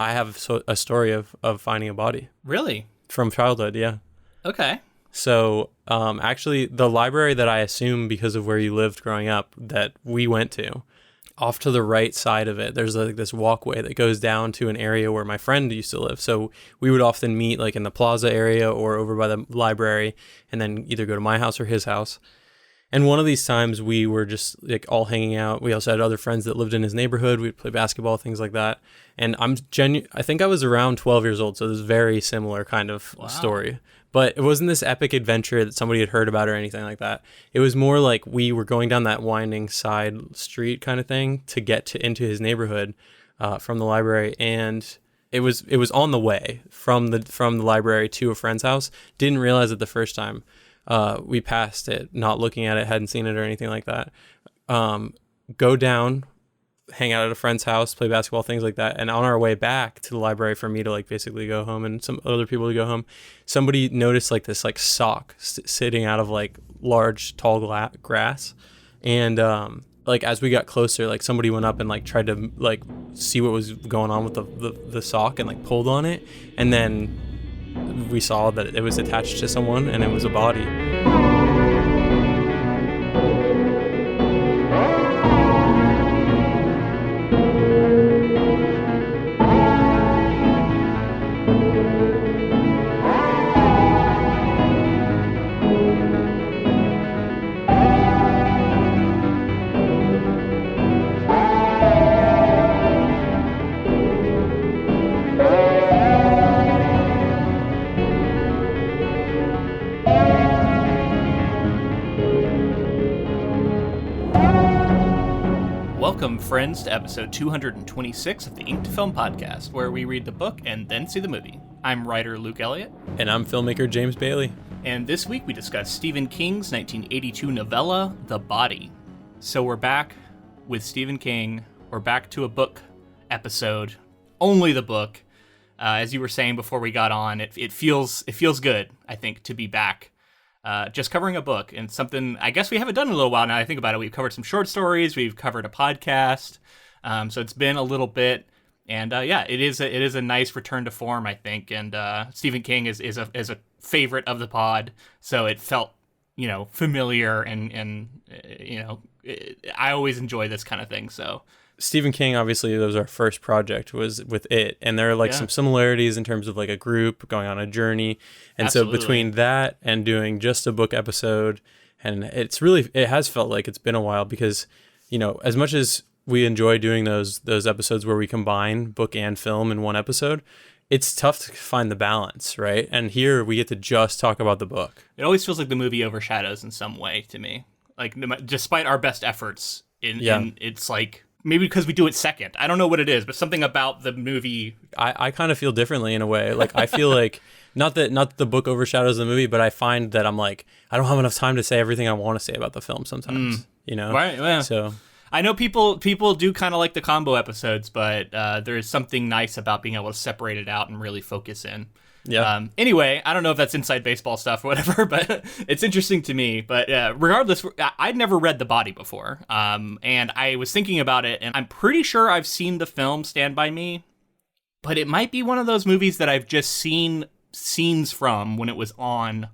I have a story of finding a body. Really? From childhood, yeah. Okay. So, actually, the library that I assume because of where you lived growing up that we went to, off to the right side of it, there's like this walkway that goes down to an area where my friend used to live. So we would often meet like in the plaza area or over by the library, and then either go to my house or his house. And one of these times we were just like all hanging out. We also had other friends that lived in his neighborhood. We'd play basketball, things like that. And I think I was around 12 years old, so this is very similar kind of story. But it wasn't this epic adventure that somebody had heard about or anything like that. It was more like we were going down that winding side street kind of thing to get into his neighborhood from the library, and it was on the way from the library to a friend's house. Didn't realize it the first time. We passed it, not looking at it, hadn't seen it or anything like that. Go down, hang out at a friend's house, play basketball, things like that. And on our way back to the library for me to like basically go home and some other people to go home, somebody noticed like this like sock sitting out of like large tall grass. And like as we got closer, like somebody went up and like tried to like see what was going on with the sock and like pulled on it. And then we saw that it was attached to someone and it was a body. Welcome, friends, to episode 226 of the Ink to Film podcast, where we read the book and then see the movie. I'm writer Luke Elliott. And I'm filmmaker James Bailey. And this week we discuss Stephen King's 1982 novella, The Body. So we're back with Stephen King. We're back to a book episode. Only the book. As you were saying before we got on, it feels good, I think, to be back. Just covering a book, and something I guess we haven't done in a little while now. I think about it. We've covered some short stories. We've covered a podcast. So it's been a little bit, and yeah, it is a nice return to form, I think. And Stephen King is a favorite of the pod, so it felt familiar, and I always enjoy this kind of thing. So. Stephen King, obviously, that was our first project, was with It. And there are like some similarities in terms of like a group going on a journey. And Absolutely. So between that and doing just a book episode, and it has felt like it's been a while because, as much as we enjoy doing those episodes where we combine book and film in one episode, it's tough to find the balance, right? And here we get to just talk about the book. It always feels like the movie overshadows in some way to me. Like, despite our best efforts, it's like... Maybe because we do it second. I don't know what it is, but something about the movie. I kind of feel differently in a way. Like I feel like not that the book overshadows the movie, but I find that I'm like, I don't have enough time to say everything I want to say about the film sometimes. Right? Yeah. So I know people do kind of like the combo episodes, but there is something nice about being able to separate it out and really focus in. Yeah. Anyway, I don't know if that's inside baseball stuff or whatever, but it's interesting to me. But regardless, I'd never read The Body before. And I was thinking about it, and I'm pretty sure I've seen the film Stand By Me, but it might be one of those movies that I've just seen scenes from when it was on,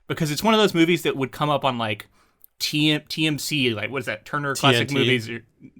because it's one of those movies that would come up on like TMC, like what is that, Turner Classic TNT. Movies?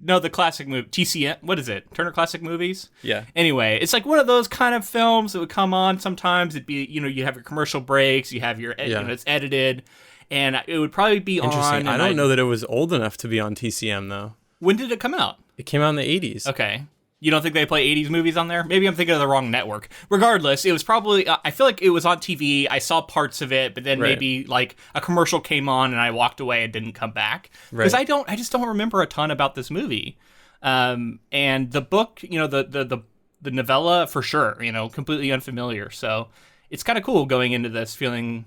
No, the classic movie, TCM, what is it, Turner Classic Movies? Yeah. Anyway, it's like one of those kind of films that would come on sometimes. It'd be, you have your commercial breaks, you have your, it's edited, and it would probably be Interesting. on. I don't know that it was old enough to be on TCM though. When did it come out? It came out in the 80s. Okay. You don't think they play 80s movies on there? Maybe I'm thinking of the wrong network. Regardless, it was probably, I feel like it was on TV. I saw parts of it, but then maybe like a commercial came on and I walked away and didn't come back. Because I just don't remember a ton about this movie. And the book, the novella for sure, completely unfamiliar. So it's kind of cool going into this feeling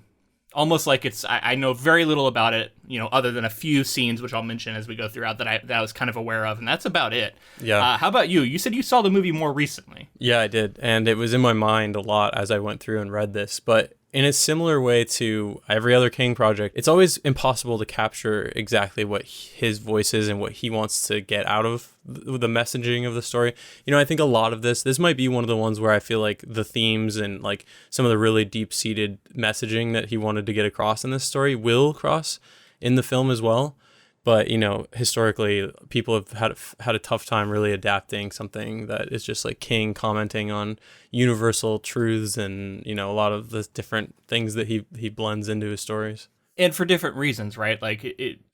almost like I know very little about it, other than a few scenes, which I'll mention as we go throughout, that I was kind of aware of, and that's about it. Yeah. How about you? You said you saw the movie more recently. Yeah, I did. And it was in my mind a lot as I went through and read this. But in a similar way to every other King project, it's always impossible to capture exactly what his voice is and what he wants to get out of the messaging of the story. I think a lot of this might be one of the ones where I feel like the themes and like some of the really deep-seated messaging that he wanted to get across in this story will cross in the film as well. But, historically, people have had a tough time really adapting something that is just like King commenting on universal truths and, a lot of the different things that he blends into his stories. And for different reasons, right? Like,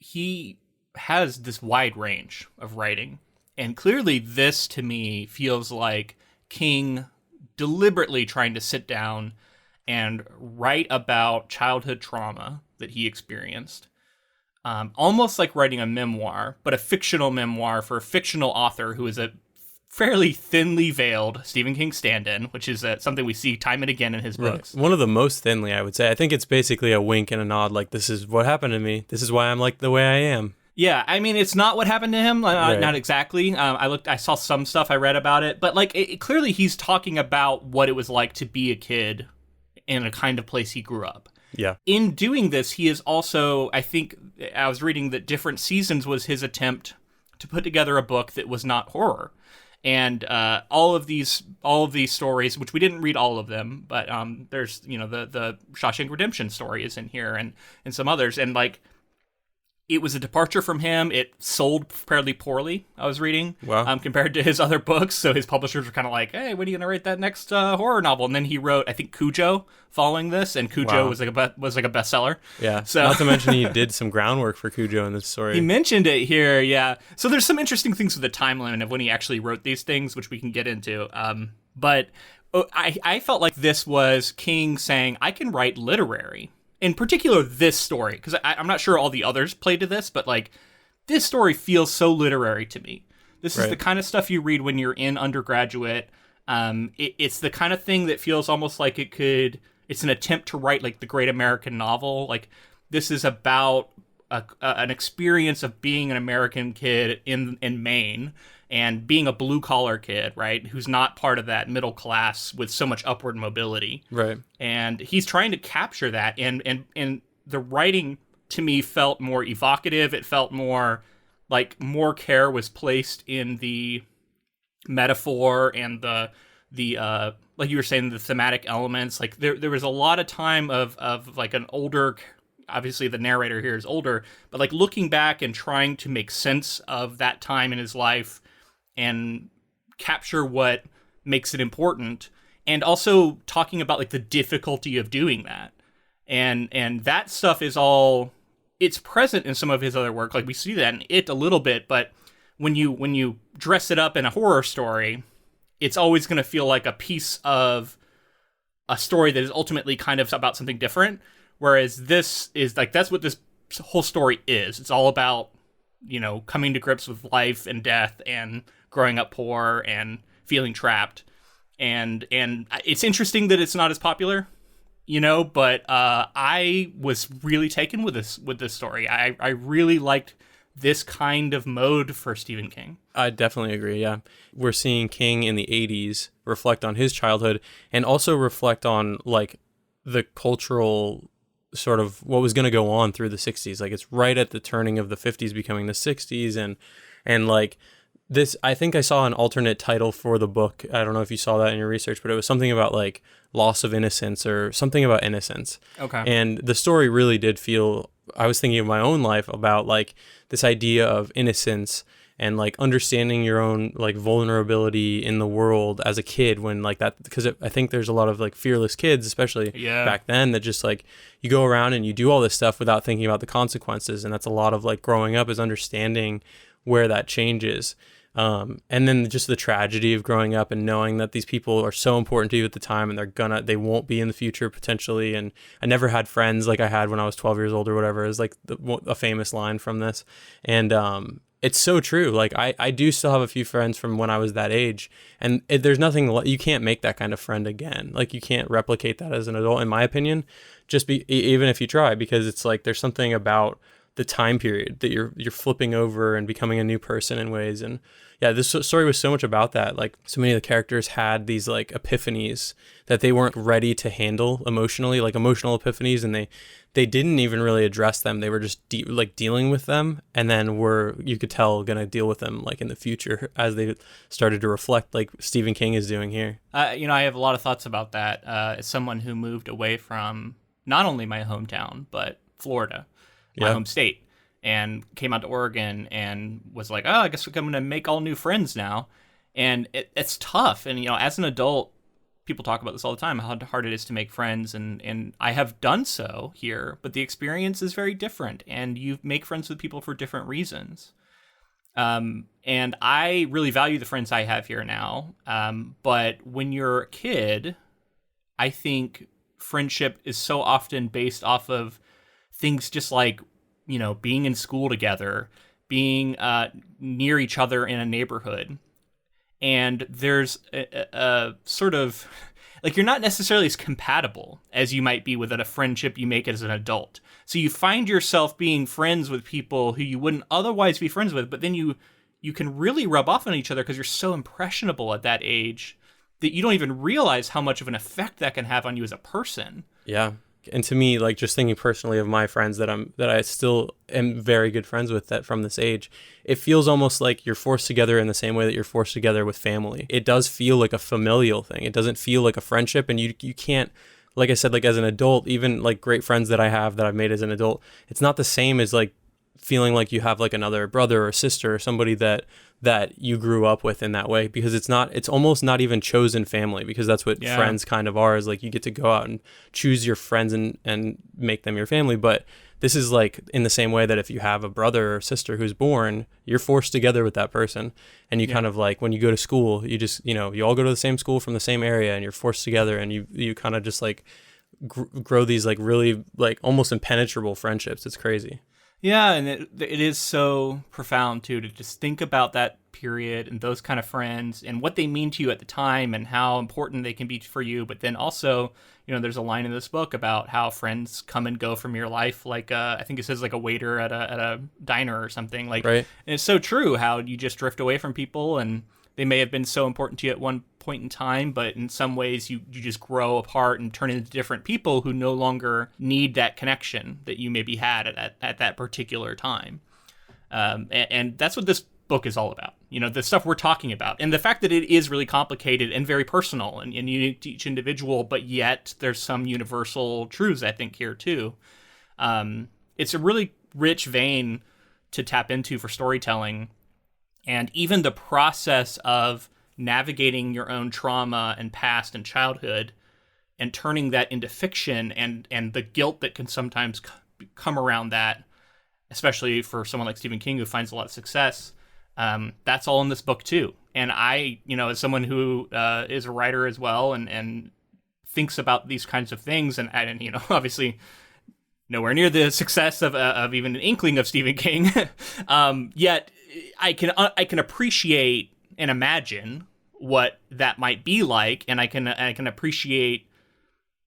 he has this wide range of writing. And clearly this, to me, feels like King deliberately trying to sit down and write about childhood trauma that he experienced. Almost like writing a memoir, but a fictional memoir for a fictional author who is a fairly thinly veiled Stephen King stand-in, which is something we see time and again in his books. One of the most thinly, I would say. I think it's basically a wink and a nod, like, this is what happened to me. This is why I'm like the way I am. Yeah, I mean, it's not what happened to him, not exactly. I saw some stuff, I read about it, but like, clearly he's talking about what it was like to be a kid in a kind of place he grew up. Yeah. In doing this, he is also, I think, I was reading that Different Seasons was his attempt to put together a book that was not horror. And all of these stories, which we didn't read all of them, but there's, the Shawshank Redemption story is in here and some others. And like, it was a departure from him. It sold fairly poorly, I was reading, compared to his other books. So his publishers were kind of like, hey, when are you going to write that next horror novel? And then he wrote, I think, Cujo following this, and Cujo was like a bestseller. Yeah, so not to mention he did some groundwork for Cujo in this story. He mentioned it here, yeah. So there's some interesting things with the timeline of when he actually wrote these things, which we can get into. But I felt like this was King saying, I can write literary. In particular, this story, because I'm not sure all the others play to this, but like, this story feels so literary to me. This is the kind of stuff you read when you're in undergraduate. It's the kind of thing that feels almost like it's an attempt to write like the great American novel. Like, this is about an experience of being an American kid in Maine and being a blue collar kid, right? Who's not part of that middle class with so much upward mobility. Right. And he's trying to capture that. And the writing to me felt more evocative. It felt more like more care was placed in the metaphor and the like you were saying, the thematic elements. Like there was a lot of time of like an older, obviously the narrator here is older, but like looking back and trying to make sense of that time in his life and capture what makes it important, and also talking about like the difficulty of doing that. And that stuff is all, it's present in some of his other work. Like we see that in It a little bit, but when you dress it up in a horror story, it's always going to feel like a piece of a story that is ultimately kind of about something different. Whereas this is like, that's what this whole story is. It's all about, coming to grips with life and death and growing up poor and feeling trapped. And it's interesting that it's not as popular, but I was really taken with this story. I really liked this kind of mode for Stephen King. I definitely agree, yeah. We're seeing King in the 80s reflect on his childhood and also reflect on like the cultural sort of what was going to go on through the 60s. Like, it's right at the turning of the 50s becoming the 60s, and like this, I think I saw an alternate title for the book. I don't know if you saw that in your research, but it was something about like loss of innocence or something about innocence. Okay. And the story really did feel, I was thinking of my own life about like this idea of innocence and like understanding your own like vulnerability in the world as a kid when like that, because I think there's a lot of like fearless kids, especially back then, that just like you go around and you do all this stuff without thinking about the consequences. And that's a lot of like growing up, is understanding where that changes. And then just the tragedy of growing up and knowing that these people are so important to you at the time and they won't be in the future potentially. And I never had friends like I had when I was 12 years old or whatever, is like a famous line from this. And, it's so true. Like I do still have a few friends from when I was that age, and there's nothing, you can't make that kind of friend again. Like you can't replicate that as an adult, in my opinion, even if you try, because it's like, there's something about the time period that you're flipping over and becoming a new person in ways. And yeah, this story was so much about that. Like, so many of the characters had these like epiphanies that they weren't ready to handle emotionally, like emotional epiphanies, and they didn't even really address them. They were just dealing with them, and then you could tell, gonna deal with them like in the future as they started to reflect, like Stephen King is doing here. I have a lot of thoughts about that. As someone who moved away from not only my hometown but Florida, my home state, and came out to Oregon and was like, oh, I guess I'm going to make all new friends now. And it's tough. And, as an adult, people talk about this all the time, how hard it is to make friends. And I have done so here, but the experience is very different. And you make friends with people for different reasons. And I really value the friends I have here now. But when you're a kid, I think friendship is so often based off of things just like, being in school together, being near each other in a neighborhood. And there's a sort of, like, you're not necessarily as compatible as you might be with a friendship you make as an adult. So you find yourself being friends with people who you wouldn't otherwise be friends with, but then you can really rub off on each other because you're so impressionable at that age that you don't even realize how much of an effect that can have on you as a person. Yeah. And to me, like, just thinking personally of my friends that I still am very good friends with that from this age, it feels almost like you're forced together in the same way that you're forced together with family. It does feel like a familial thing. It doesn't feel like a friendship, and you can't, like I said, like as an adult, even like great friends that I've made as an adult, it's not the same as like feeling like you have like another brother or sister or somebody that you grew up with in that way, because it's almost not even chosen family, because that's what friends kind of are, is like you get to go out and choose your friends and make them your family. But this is like in the same way that if you have a brother or sister who's born, you're forced together with that person. And you kind of like, when you go to school, you just, you all go to the same school from the same area, and you're forced together, and you kind of just like grow these like really like almost impenetrable friendships. It's crazy. Yeah, and it is so profound, too, to just think about that period and those kind of friends and what they mean to you at the time and how important they can be for you. But then also, there's a line in this book about how friends come and go from your life, like I think it says like a waiter at a diner or something. Like, right. And it's so true how you just drift away from people, and they may have been so important to you at one point in time, but in some ways you just grow apart and turn into different people who no longer need that connection that you maybe had at that particular time. And that's what this book is all about. The stuff we're talking about, and the fact that it is really complicated and very personal and unique to each individual, but yet there's some universal truths, I think, here too. It's a really rich vein to tap into for storytelling. And even the process of navigating your own trauma and past and childhood and turning that into fiction, and the guilt that can sometimes come around that, especially for someone like Stephen King who finds a lot of success, that's all in this book too. And I, as someone who is a writer as well and thinks about these kinds of things, and obviously nowhere near the success of even an inkling of Stephen King, yet I can appreciate and imagine what that might be like, and I can appreciate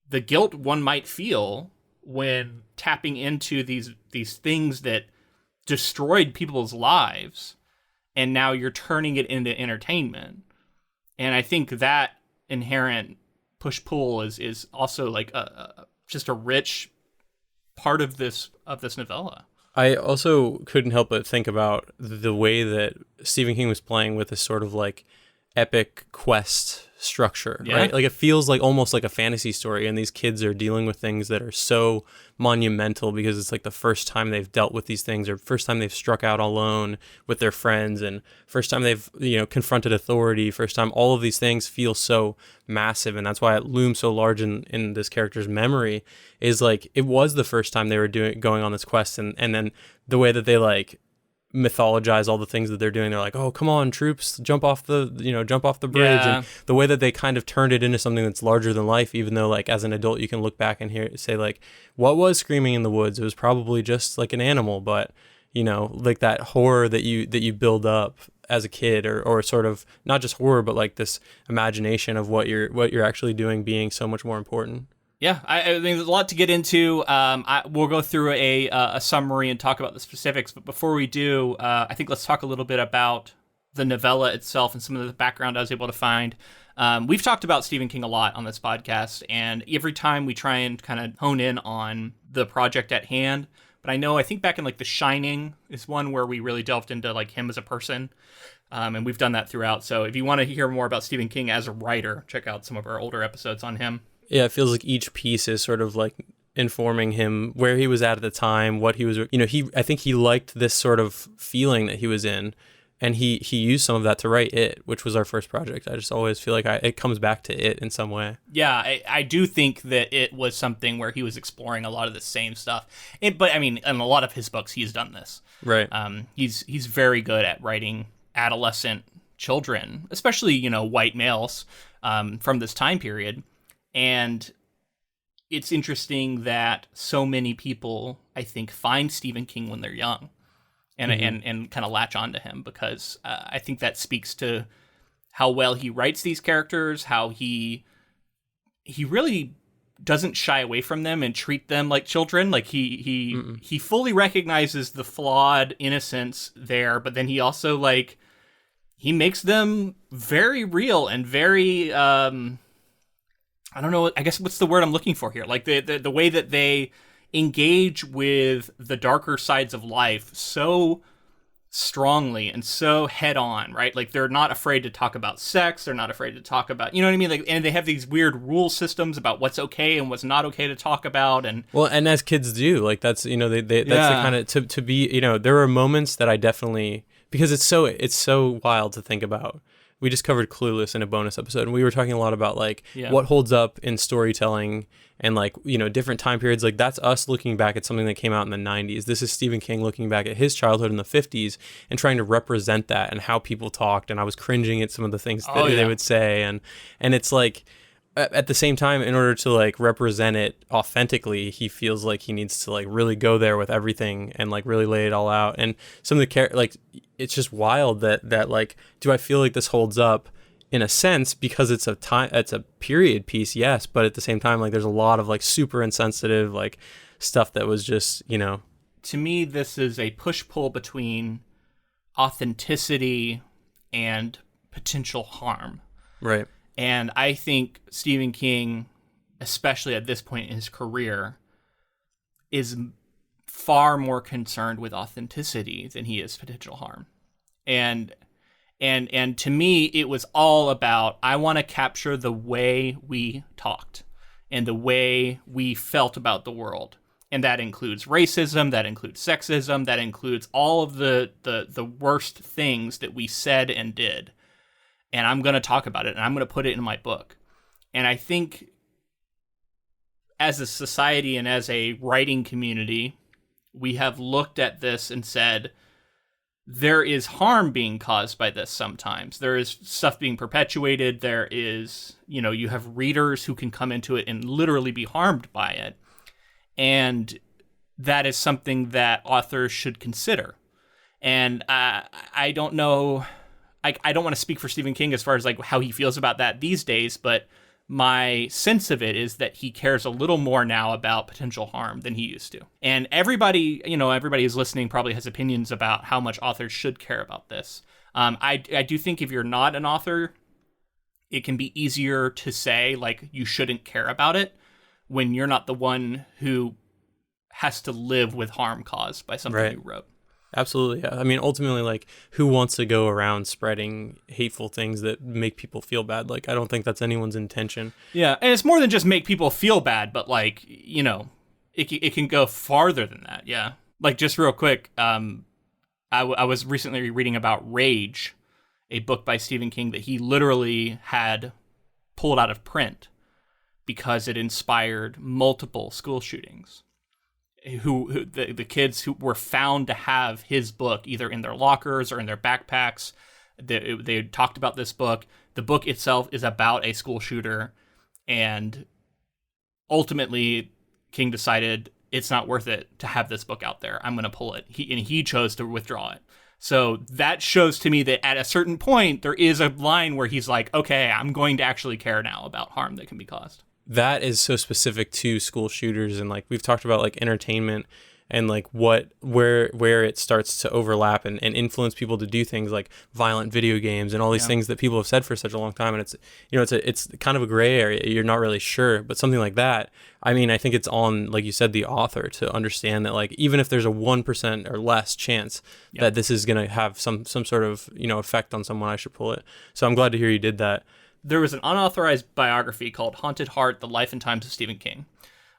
the guilt one might feel when tapping into these things that destroyed people's lives, and now you're turning it into entertainment. And I think that inherent push-pull is also like just a rich part of this novella. I also couldn't help but think about the way that Stephen King was playing with this sort of like epic quest structure, right? Like it feels like almost like a fantasy story, and these kids are dealing with things that are so monumental because it's like the first time they've dealt with these things, or first time they've struck out alone with their friends, and first time they've confronted authority, first time. All of these things feel so massive, and that's why it looms so large in this character's memory, is like it was the first time they were going on this quest, and then the way that they like mythologize all the things that they're doing. They're like, oh, come on, troops, jump off the bridge. And the way that they kind of turned it into something that's larger than life, even though like as an adult you can look back and say like, what was screaming in the woods? It was probably just like an animal, but like that horror that you build up as a kid, or sort of not just horror, but like this imagination of what you're actually doing being so much more important. Yeah, I mean, there's a lot to get into. We'll go through a summary and talk about the specifics. But before we do, I think let's talk a little bit about the novella itself and some of the background I was able to find. We've talked about Stephen King a lot on this podcast, and every time we try and kind of hone in on the project at hand. But I think back in like The Shining is one where we really delved into like him as a person. And we've done that throughout. So if you want to hear more about Stephen King as a writer, check out some of our older episodes on him. Yeah, it feels like each piece is sort of like informing him where he was at the time, what he was, I think he liked this sort of feeling that he was in, and he used some of that to write It, which was our first project. I just always feel like it comes back to It in some way. Yeah, I do think that it was something where he was exploring a lot of the same stuff. But I mean, in a lot of his books, he's done this. Right. He's very good at writing adolescent children, especially, white males from this time period. And it's interesting that so many people, I think, find Stephen King when they're young and and kind of latch onto him, because I think that speaks to how well he writes these characters, how he really doesn't shy away from them and treat them like children. Like he fully recognizes the flawed innocence there, but then he also he makes them very real and very I don't know, I guess what's the word I'm looking for here? Like the way that they engage with the darker sides of life so strongly and so head on, right? Like they're not afraid to talk about sex. They're not afraid to talk about, you know what I mean? Like, and they have these weird rule systems about what's okay and what's not okay to talk about. And well, and as kids do, like that's, that's the kind of, to be, there are moments that I definitely, because it's so wild to think about. We just covered Clueless in a bonus episode, and we were talking a lot about what holds up in storytelling and different time periods. Like that's us looking back at something that came out in the 90s. This is Stephen King looking back at his childhood in the 50s and trying to represent that and how people talked. And I was cringing at some of the things that they would say. And it's like, at the same time, in order to represent it authentically, he feels like he needs to really go there with everything and really lay it all out. And some of the it's just wild that do I feel like this holds up in a sense because it's a period piece, yes, but at the same time there's a lot of super insensitive stuff that was just To me, this is a push-pull between authenticity and potential harm. Right. And I think Stephen King, especially at this point in his career, is far more concerned with authenticity than he is potential harm. And to me, it was all about, I want to capture the way we talked and the way we felt about the world. And that includes racism, that includes sexism, that includes all of the worst things that we said and did. And I'm going to talk about it, and I'm going to put it in my book. And I think as a society and as a writing community, we have looked at this and said, there is harm being caused by this sometimes. There is stuff being perpetuated. There is, you have readers who can come into it and literally be harmed by it. And that is something that authors should consider. And I don't know... I don't want to speak for Stephen King as far as how he feels about that these days, but my sense of it is that he cares a little more now about potential harm than he used to. And everybody who's listening probably has opinions about how much authors should care about this. I do think if you're not an author, it can be easier to say you shouldn't care about it when you're not the one who has to live with harm caused by something you wrote. Absolutely. Yeah. I mean, ultimately, who wants to go around spreading hateful things that make people feel bad? I don't think that's anyone's intention. Yeah. And it's more than just make people feel bad, but it can go farther than that. Yeah. Just real quick, I was recently reading about Rage, a book by Stephen King that he literally had pulled out of print because it inspired multiple school shootings. Who the kids who were found to have his book either in their lockers or in their backpacks. They talked about this book. The book itself is about a school shooter, and ultimately King decided it's not worth it to have this book out there. I'm going to pull it. He chose to withdraw it. So that shows to me that at a certain point there is a line where he's like, okay, I'm going to actually care now about harm that can be caused. that is so specific to school shooters, and like we've talked about like entertainment and like where it starts to overlap and influence people to do things like violent video games and all these things that people have said for such a long time. And it's, you know, it's kind of a gray area. You're not really sure, but something like that, I mean, I think it's on, like you said, the author to understand that, like, even if there's a 1% or less chance that this is going to have some sort of, you know, effect on someone, I should pull it. So I'm glad to hear you did that. There was an unauthorized biography called Haunted Heart, The Life and Times of Stephen King,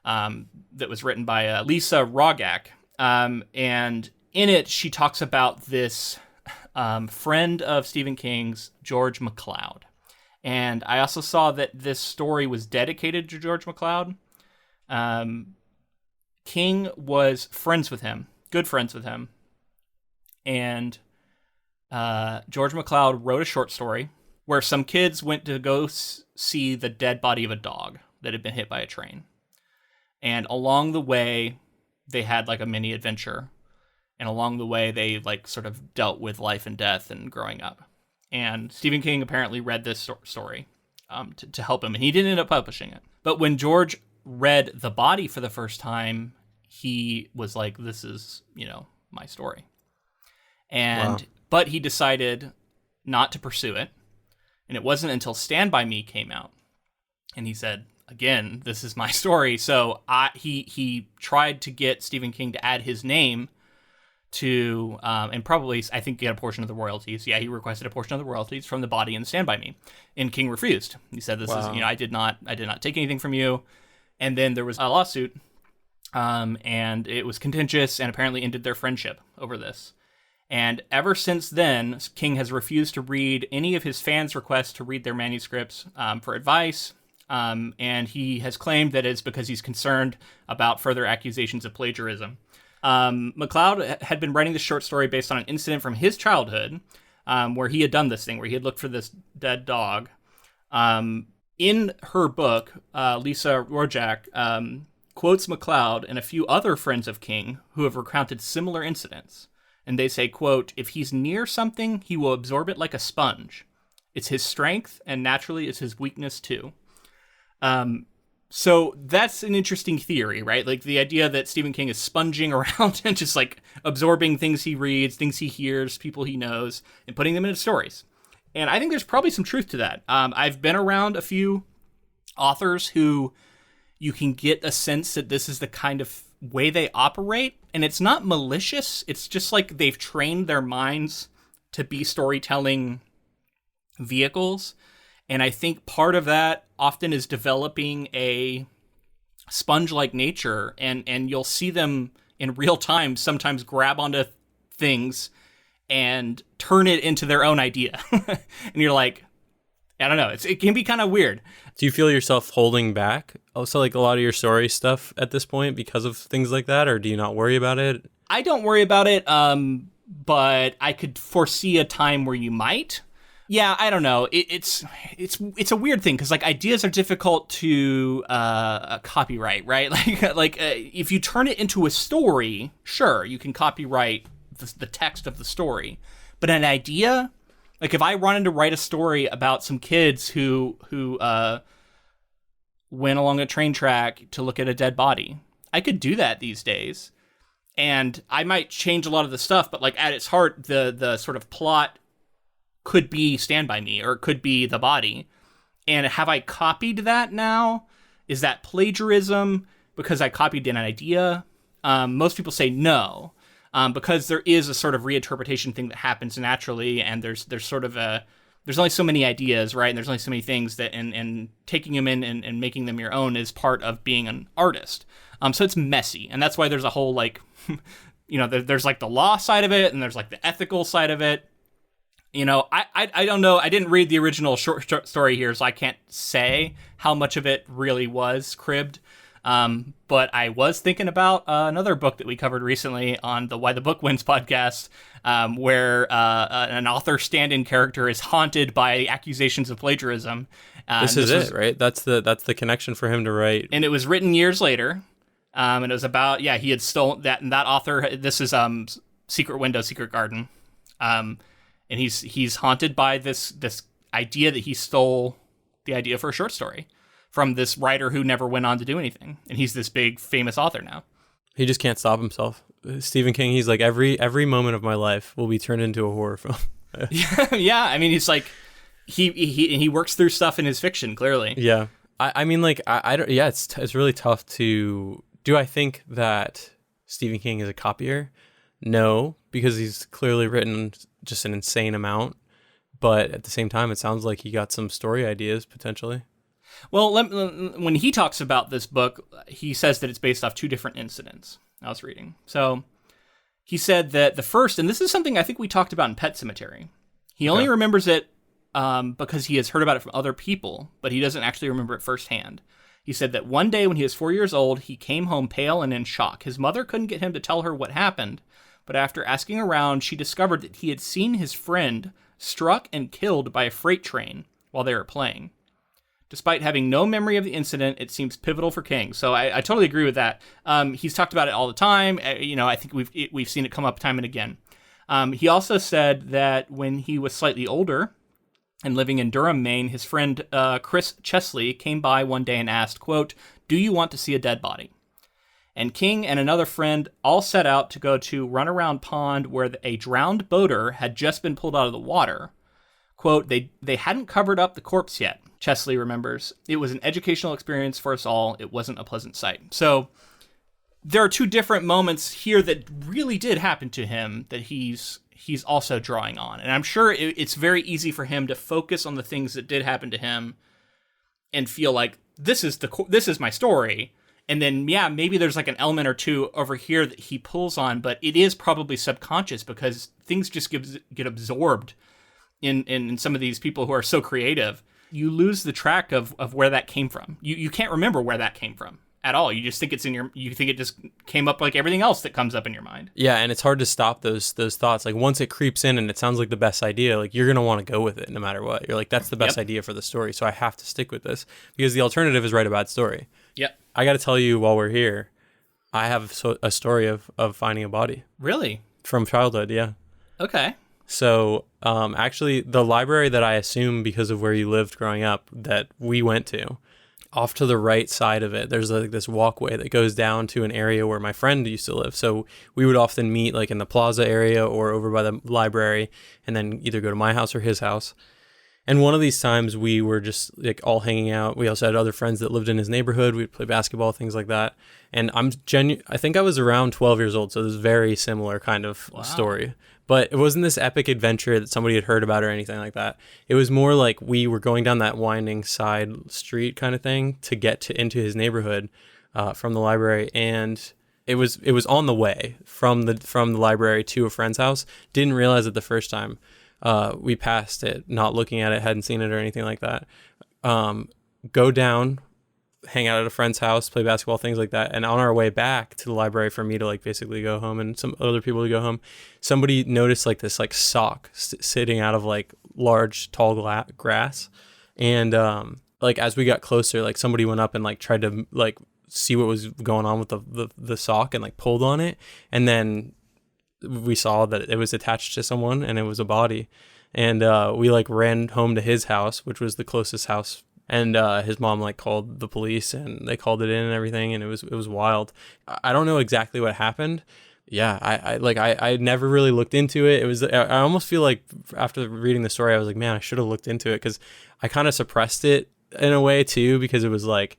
that was written by Lisa Rogak. And in it, she talks about this friend of Stephen King's, George MacLeod. And I also saw that this story was dedicated to George MacLeod. King was friends with him, good friends with him. And George MacLeod wrote a short story where some kids went to go see the dead body of a dog that had been hit by a train. And along the way, they had like a mini adventure. And along the way, they like sort of dealt with life and death and growing up. And Stephen King apparently read this story to help him. And he didn't end up publishing it. But when George read The Body for the first time, he was like, this is, you know, my story. And but he decided not to pursue it. And it wasn't until Stand By Me came out. And he said, again, this is my story. So he tried to get Stephen King to add his name to, and probably, I think, get a portion of the royalties. Yeah, he requested a portion of the royalties from The Body and Stand By Me. And King refused. He said, this is, you know, I did not take anything from you. And then there was a lawsuit, and it was contentious and apparently ended their friendship over this. And ever since then, King has refused to read any of his fans' requests to read their manuscripts for advice. And he has claimed that it's because he's concerned about further accusations of plagiarism. MacLeod had been writing this short story based on an incident from his childhood, where he had done this thing, where he had looked for this dead dog. In her book, Lisa Rojak quotes MacLeod and a few other friends of King who have recounted similar incidents. And they say, quote, if he's near something, he will absorb it like a sponge. It's his strength, and naturally it's his weakness too. So that's an interesting theory, right? Like the idea that Stephen King is sponging around and just like absorbing things he reads, things he hears, people he knows, and putting them into stories. And I think there's probably some truth to that. I've been around a few authors who you can get a sense that this is the kind of way they operate, and it's not malicious. It's just like they've trained their minds to be storytelling vehicles. And I think part of that often is developing a sponge-like nature, and you'll see them in real time sometimes grab onto things and turn it into their own idea. And you're like, I don't know, it can be kind of weird. Do you feel yourself holding back also like a lot of your story stuff at this point because of things like that, or do you not worry about it? I don't worry about it, but I could foresee a time where you might. Yeah, I don't know. It's a weird thing because like ideas are difficult to copyright, right? Like if you turn it into a story, sure, you can copyright the text of the story, but an idea, like if I wanted to write a story about some kids who went along a train track to look at a dead body, I could do that these days, and I might change a lot of the stuff, but like at its heart, the sort of plot could be Stand By Me, or it could be The Body. And have I copied that now? Is that plagiarism because I copied an idea? Most people say no, because there is a sort of reinterpretation thing that happens naturally, and there's sort of there's only so many ideas, right? And there's only so many things that, and taking them in and making them your own is part of being an artist. So it's messy, and that's why there's a whole like, you know, there's like the law side of it, and there's like the ethical side of it. You know, I don't know. I didn't read the original short story here, so I can't say how much of it really was cribbed. But I was thinking about another book that we covered recently on the Why the Book Wins podcast, where an author stand-in character is haunted by accusations of plagiarism. This is it, right? That's the connection for him to write. And it was written years later, and it was about he had stolen that, and that author. This is Secret Window, Secret Garden. And he's haunted by this idea that he stole the idea for a short story from this writer who never went on to do anything. And he's this big, famous author now. He just can't stop himself. Stephen King, he's like, every moment of my life will be turned into a horror film. Yeah. I mean, he's like, he works through stuff in his fiction, clearly. Yeah. I mean, like, I don't, yeah, it's really tough to, do I think that Stephen King is a copier? No, because he's clearly written just an insane amount. But at the same time, it sounds like he got some story ideas potentially. Well, when he talks about this book, he says that it's based off two different incidents I was reading. So he said that the first, and this is something I think we talked about in Pet Sematary, he only remembers it because he has heard about it from other people, but he doesn't actually remember it firsthand. He said that one day when he was 4 years old, he came home pale and in shock. His mother couldn't get him to tell her what happened, but after asking around, she discovered that he had seen his friend struck and killed by a freight train while they were playing. Despite having no memory of the incident, it seems pivotal for King. So I totally agree with that. He's talked about it all the time. I think we've seen it come up time and again. He also said that when he was slightly older and living in Durham, Maine, his friend Chris Chesley came by one day and asked, quote, "Do you want to see a dead body?" And King and another friend all set out to go to Runaround Pond where a drowned boater had just been pulled out of the water. Quote, they hadn't covered up the corpse yet, Chesley remembers. It was an educational experience for us all. It wasn't a pleasant sight. So there are two different moments here that really did happen to him that he's also drawing on. And I'm sure it's very easy for him to focus on the things that did happen to him and feel like this is my story. And then, yeah, maybe there's like an element or two over here that he pulls on, but it is probably subconscious because things just get absorbed in some of these people who are so creative. You lose the track of where that came from. You can't remember where that came from at all. You just think you think it just came up like everything else that comes up in your mind. Yeah, and it's hard to stop those thoughts. Like once it creeps in and it sounds like the best idea, like you're going to want to go with it no matter what. You're like, that's the best idea for the story, so I have to stick with this because the alternative is write a bad story. Yep. I got to tell you while we're here, I have a story of finding a body. Really? From childhood, yeah. Okay. So actually, the library that I assume because of where you lived growing up that we went to, off to the right side of it, there's like this walkway that goes down to an area where my friend used to live. So we would often meet like in the plaza area or over by the library and then either go to my house or his house. And one of these times we were just like all hanging out. We also had other friends that lived in his neighborhood. We'd play basketball, things like that. And I think I was around 12 years old. So this is very similar kind of story. But it wasn't this epic adventure that somebody had heard about or anything like that. It was more like we were going down that winding side street kind of thing to get into his neighborhood from the library. And it was on the way from the library to a friend's house. Didn't realize it the first time. We passed it, not looking at it, hadn't seen it or anything like that. Go down, hang out at a friend's house, play basketball, things like that. And on our way back to the library for me to like basically go home and some other people to go home, somebody noticed like this like sock sitting out of like large tall grass. And like as we got closer, like somebody went up and like tried to like see what was going on with the sock and like pulled on it. And then we saw that it was attached to someone and it was a body. And we like ran home to his house, which was the closest house. And his mom like called the police and they called it in and everything. And it was wild. I don't know exactly what happened. Yeah, I never really looked into it. It was, I almost feel like after reading the story, I was like, man, I should have looked into it because I kind of suppressed it in a way too, because it was like,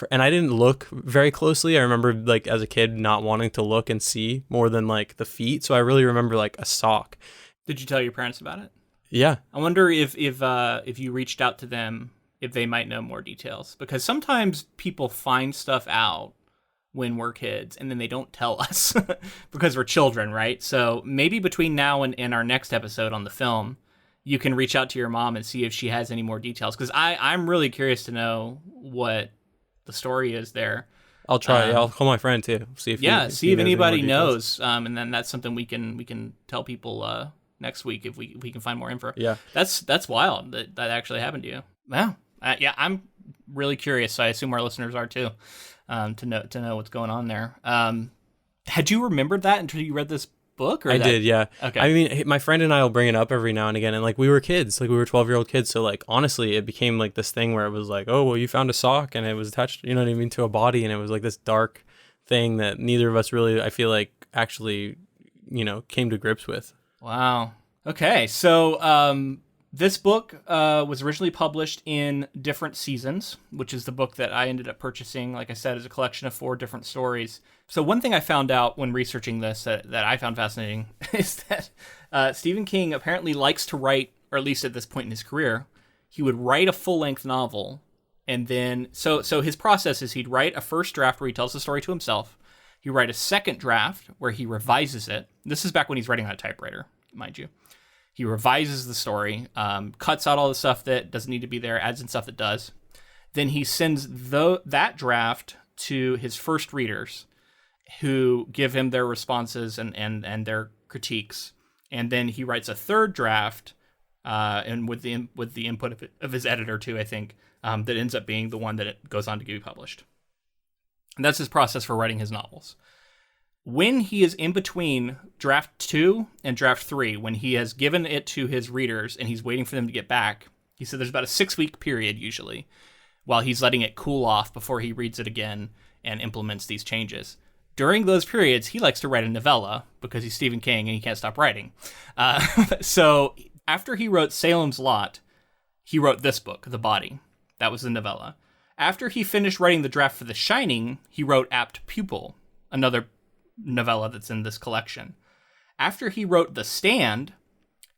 and I didn't look very closely. I remember like as a kid not wanting to look and see more than like the feet. So I really remember like a sock. Did you tell your parents about it? Yeah. I wonder if you reached out to them, if they might know more details, because sometimes people find stuff out when we're kids and then they don't tell us because we're children, right? So maybe between now and our next episode on the film, you can reach out to your mom and see if she has any more details, because I'm really curious to know what the story is there. I'll try. I'll call my friend too. See if anybody knows. And then that's something we can tell people next week if we can find more info. Yeah, that's wild that actually happened to you. Wow. Yeah, I'm really curious. So I assume our listeners are too, to know what's going on there. Had you remembered that until you read this book? Or I did, yeah. Okay. I mean, my friend and I will bring it up every now and again, and like we were kids, like we were 12-year-old kids, so like honestly, it became like this thing where it was like, oh well, you found a sock and it was attached, you know what I mean, to a body, and it was like this dark thing that neither of us really, I feel like, actually, came to grips with. Wow. Okay, so this book was originally published in Different Seasons, which is the book that I ended up purchasing. Like I said, is a collection of 4 different stories. So one thing I found out when researching this that I found fascinating is that Stephen King apparently likes to write, or at least at this point in his career, he would write a full-length novel, and then so his process is he'd write a first draft where he tells the story to himself. He'd write a second draft where he revises it. This is back when he's writing on a typewriter, mind you. He revises the story, cuts out all the stuff that doesn't need to be there, adds in stuff that does. Then he sends that draft to his first readers, who give him their responses and their critiques. And then he writes a third draft, and with the input of his editor too, I think, that ends up being the one that it goes on to get published. And that's his process for writing his novels. When he is in between draft 2 and draft 3, when he has given it to his readers and he's waiting for them to get back, he said there's about a 6-week period usually while he's letting it cool off before he reads it again and implements these changes. During those periods, he likes to write a novella because he's Stephen King and he can't stop writing. So after he wrote Salem's Lot, he wrote this book, The Body. That was the novella. After he finished writing the draft for The Shining, he wrote Apt Pupil, another novella that's in this collection. After he wrote The Stand,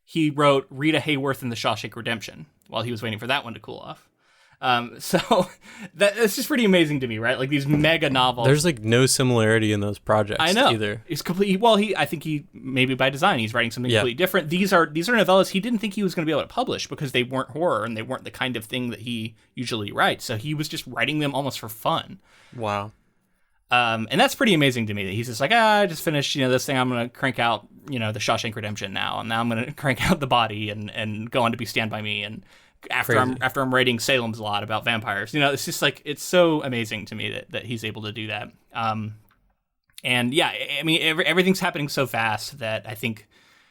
he wrote Rita Hayworth and the Shawshank Redemption while he was waiting for that one to cool off. So that's just pretty amazing to me, right? Like these mega novels. There's like no similarity in those projects. I know. Either. It's completely. Well, I think he maybe by design he's writing something completely different. These are novellas he didn't think he was going to be able to publish because they weren't horror and they weren't the kind of thing that he usually writes. So he was just writing them almost for fun. Wow. And that's pretty amazing to me that he's just like, I just finished, this thing. I'm going to crank out, the Shawshank Redemption now. And now I'm going to crank out The Body and go on to be Stand By Me. And after I'm writing Salem's Lot about vampires, it's just like, it's so amazing to me that he's able to do that. And yeah, I mean, everything's happening so fast that I think,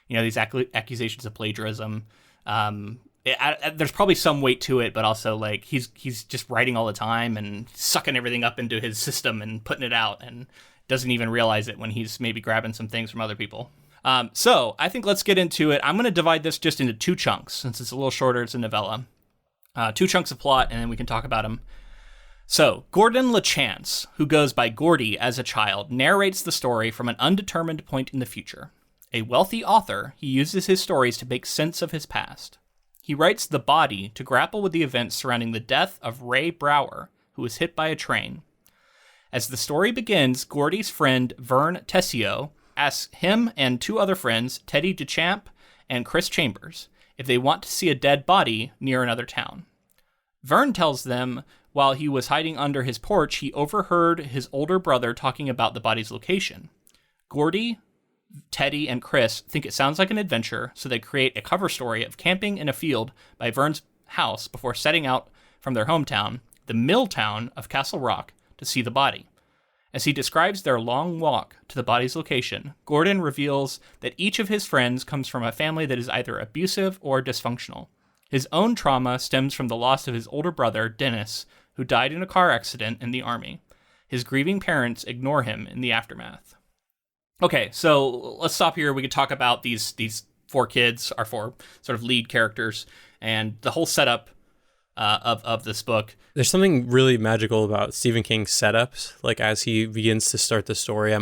these accusations of plagiarism, there's probably some weight to it, but also like he's just writing all the time and sucking everything up into his system and putting it out and doesn't even realize it when he's maybe grabbing some things from other people. So I think let's get into it. I'm going to divide this just into 2 chunks since it's a little shorter. It's a novella. 2 chunks of plot, and then we can talk about them. So Gordon LaChance, who goes by Gordy as a child, narrates the story from an undetermined point in the future. A wealthy author, he uses his stories to make sense of his past. He writes The Body to grapple with the events surrounding the death of Ray Brower, who was hit by a train. As the story begins, Gordy's friend Vern Tessio asks him and 2 other friends, Teddy DeChamp and Chris Chambers, if they want to see a dead body near another town. Vern tells them while he was hiding under his porch, he overheard his older brother talking about the body's location. Gordy, Teddy, and Chris think it sounds like an adventure, so they create a cover story of camping in a field by Vern's house before setting out from their hometown, the mill town of Castle Rock, to see the body. As he describes their long walk to the body's location, Gordon reveals that each of his friends comes from a family that is either abusive or dysfunctional. His own trauma stems from the loss of his older brother, Dennis, who died in a car accident in the Army. His grieving parents ignore him in the aftermath. Okay, so let's stop here. We could talk about these 4 kids, our 4 sort of lead characters, and the whole setup of this book. There's something really magical about Stephen King's setups. Like as he begins to start the story,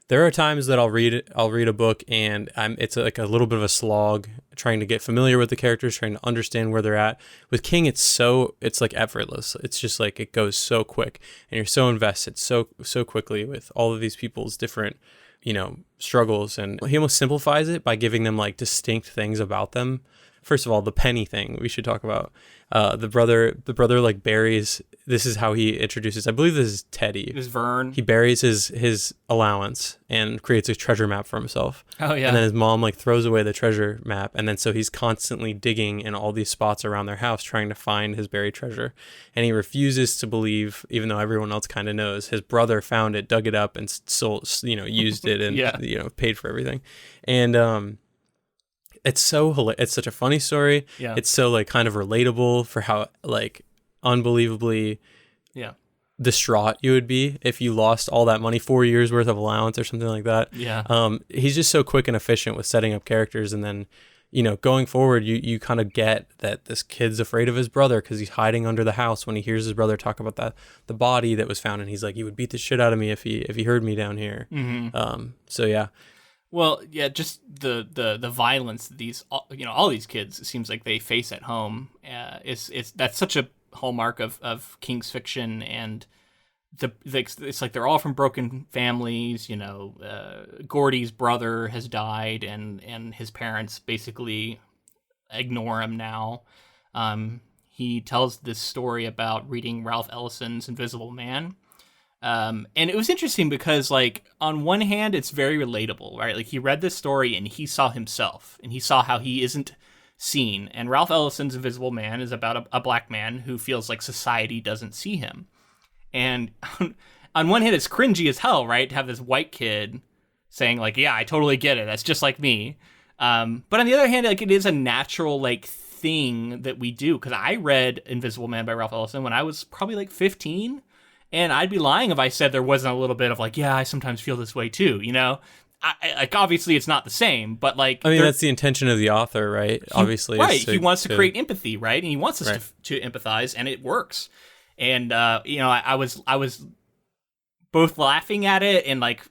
there are times that I'll read a book and it's like a little bit of a slog trying to get familiar with the characters, trying to understand where they're at. With King, it's like effortless. It's just like it goes so quick and you're so invested so quickly with all of these people's different, struggles, and he almost simplifies it by giving them like distinct things about them. first of all, the penny thing we should talk about. The brother like buries. This is how he introduces. I believe this is Teddy. It was Vern. He buries his allowance and creates a treasure map for himself. Oh yeah. And then his mom like throws away the treasure map, and then so he's constantly digging in all these spots around their house trying to find his buried treasure. And he refuses to believe, even though everyone else kind of knows, his brother found it, dug it up, and sold, used it, and Yeah. paid for everything. And it's such a funny story. Yeah. It's so like kind of relatable for how like unbelievably distraught you would be if you lost all that money, 4 years worth of allowance or something like that. He's just so quick and efficient with setting up characters, and then going forward you kind of get that this kid's afraid of his brother because he's hiding under the house when he hears his brother talk about the body that was found, and he's like, he would beat the shit out of me if he heard me down here. So yeah. Well, yeah, just the violence that these all these kids, it seems like they face at home that's such a hallmark of King's fiction. And it's like they're all from broken families. Gordy's brother has died, and his parents basically ignore him now. He tells this story about reading Ralph Ellison's Invisible Man. And it was interesting because, like, on one hand, it's very relatable, right? Like, he read this story and he saw himself, and he saw how he isn't seen. And Ralph Ellison's Invisible Man is about a black man who feels like society doesn't see him. And on one hand, it's cringy as hell, right? To have this white kid saying, like, yeah, I totally get it. That's just like me. But on the other hand, like, it is a natural, like, thing that we do. Because I read Invisible Man by Ralph Ellison when I was probably, like, 15. And I'd be lying if I said there wasn't a little bit of like, yeah, I sometimes feel this way too, like, obviously it's not the same, but like, I mean, that's the intention of the author, right? Obviously. Right. He wants to create empathy, right? And he wants us to empathize, and it works. And, I was both laughing at it and like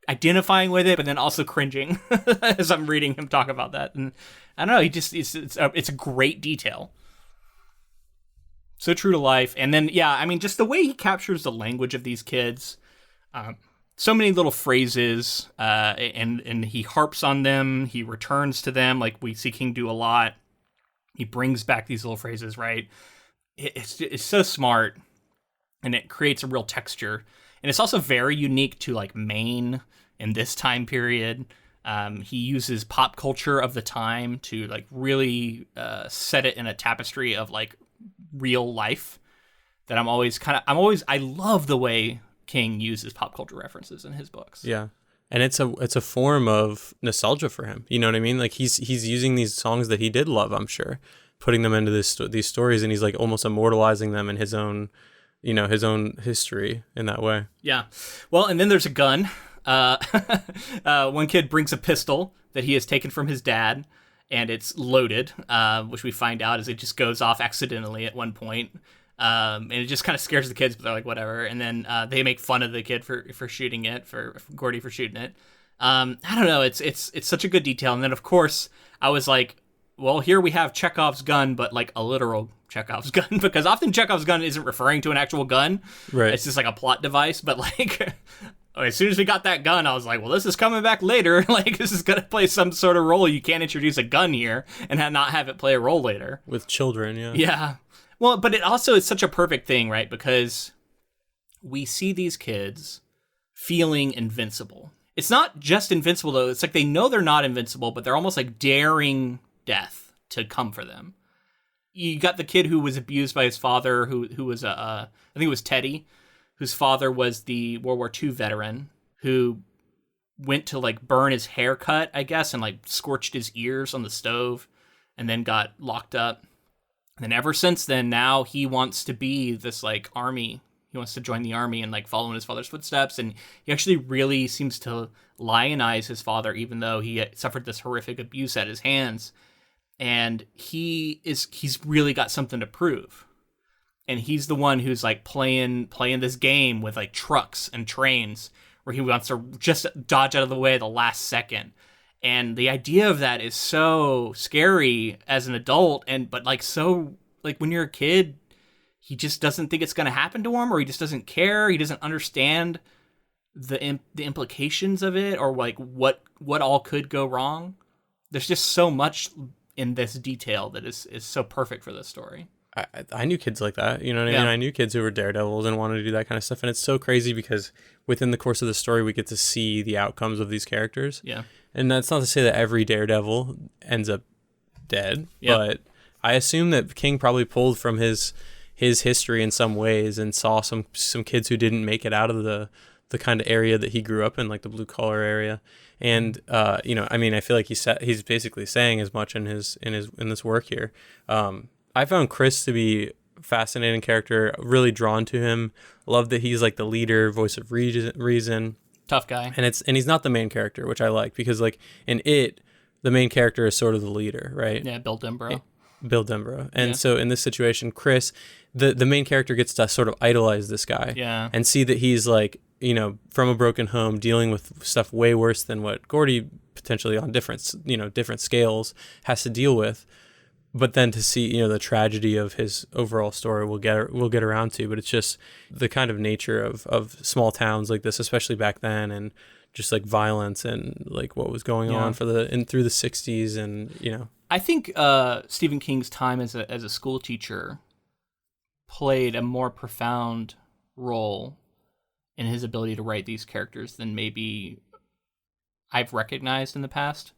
identifying with it, but then also cringing as I'm reading him talk about that. And I don't know, it's a great detail. So true to life. And then, yeah, I mean, just the way he captures the language of these kids, so many little phrases, and he harps on them. He returns to them like we see King do a lot. He brings back these little phrases, right? It's so smart, and it creates a real texture. And it's also very unique to like Maine in this time period. He uses pop culture of the time to like really set it in a tapestry of like real life that I love the way King uses pop culture references in his books. Yeah. And it's a form of nostalgia for him. You know what I mean? Like he's using these songs that he did love, I'm sure, putting them into these stories, and he's like almost immortalizing them in his own history in that way. Yeah. Well, and then there's a gun. One kid brings a pistol that he has taken from his dad, and it's loaded, which we find out is it just goes off accidentally at one point. And it just kind of scares the kids, but they're like, whatever. And then they make fun of the kid for shooting it, for Gordy for shooting it. I don't know. It's such a good detail. And then, of course, I was like, well, here we have Chekhov's gun, but like a literal Chekhov's gun, because often Chekhov's gun isn't referring to an actual gun. Right. It's just like a plot device. But like, as soon as we got that gun, I was like, well, this is coming back later. Like, this is going to play some sort of role. You can't introduce a gun here and not have it play a role later. With children, yeah. Yeah. Well, but it also is such a perfect thing, right? Because we see these kids feeling invincible. It's not just invincible, though. It's like they know they're not invincible, but they're almost like daring death to come for them. You got the kid who was abused by his father, who was I think it was Teddy, whose father was the World War II veteran who went to like burn his haircut, I guess, and like scorched his ears on the stove and then got locked up. And then ever since then, now he wants to be this like army. He wants to join the army and like follow in his father's footsteps. And he actually really seems to lionize his father, even though he had suffered this horrific abuse at his hands. And he's really got something to prove. And he's the one who's like playing this game with like trucks and trains where he wants to just dodge out of the way at the last second. And the idea of that is so scary as an adult, but like so like when you're a kid, he just doesn't think it's going to happen to him, or he just doesn't care. He doesn't understand the implications of it, or like what all could go wrong. There's just so much in this detail that is so perfect for this story. I knew kids like that, you know what I Yeah. mean? I knew kids who were daredevils and wanted to do that kind of stuff. And it's so crazy because within the course of the story, we get to see the outcomes of these characters. Yeah. And that's not to say that every daredevil ends up dead, Yeah. but I assume that King probably pulled from his history in some ways and saw some kids who didn't make it out of the kind of area that he grew up in, like the blue collar area. And you know, I mean, I feel like he's basically saying as much in this work here. I found Chris to be a fascinating character, really drawn to him. Love that he's like the leader, voice of reason. Tough guy. And he's not the main character, which I like, because like in It, the main character is sort of the leader, right? Yeah, Bill Denbrough. And so in this situation, Chris, the main character gets to sort of idolize this guy. Yeah. And see that he's like, you know, from a broken home, dealing with stuff way worse than what Gordy potentially on different scales has to deal with. But then to see, you know, the tragedy of his overall story, we'll get around to. But it's just the kind of nature of small towns like this, especially back then, and just like violence and like what was going on through the 60s, and you know. I think Stephen King's time as a school teacher played a more profound role in his ability to write these characters than maybe I've recognized in the past.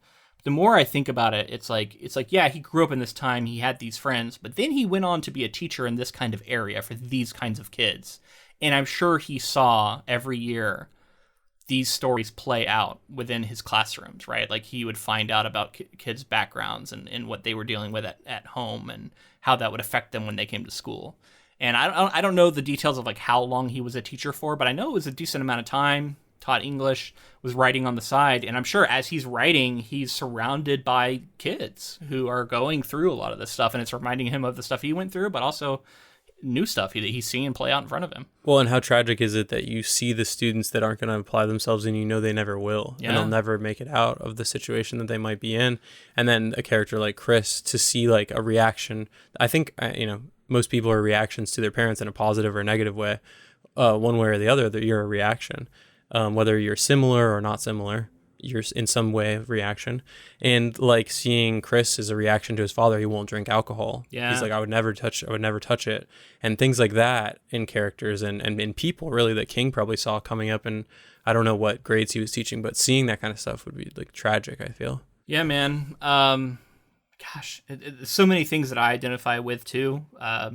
The more I think about it, it's like, yeah, he grew up in this time, he had these friends, but then he went on to be a teacher in this kind of area for these kinds of kids. And I'm sure he saw every year these stories play out within his classrooms, right? Like he would find out about kids' backgrounds and what they were dealing with at home and how that would affect them when they came to school. And I don't know the details of like how long he was a teacher for, but I know it was a decent amount of time. Taught English, was writing on the side, and I'm sure as he's writing, he's surrounded by kids who are going through a lot of this stuff, and it's reminding him of the stuff he went through, but also new stuff that he's seeing play out in front of him. Well, and how tragic is it that you see the students that aren't going to apply themselves, and you know they never will, and they'll never make it out of the situation that they might be in, and then a character like Chris, to see like a reaction. I think, you know, most people are reactions to their parents in a positive or negative way, one way or the other, that you're a reaction. Whether you're similar or not similar, you're in some way of reaction. And like seeing Chris as a reaction to his father, he won't drink alcohol. Yeah. He's like, I would never touch it. And things like that in characters and in people really that King probably saw coming up. And I don't know what grades he was teaching, but seeing that kind of stuff would be like tragic, I feel. Yeah, man. Gosh, so many things that I identify with too. As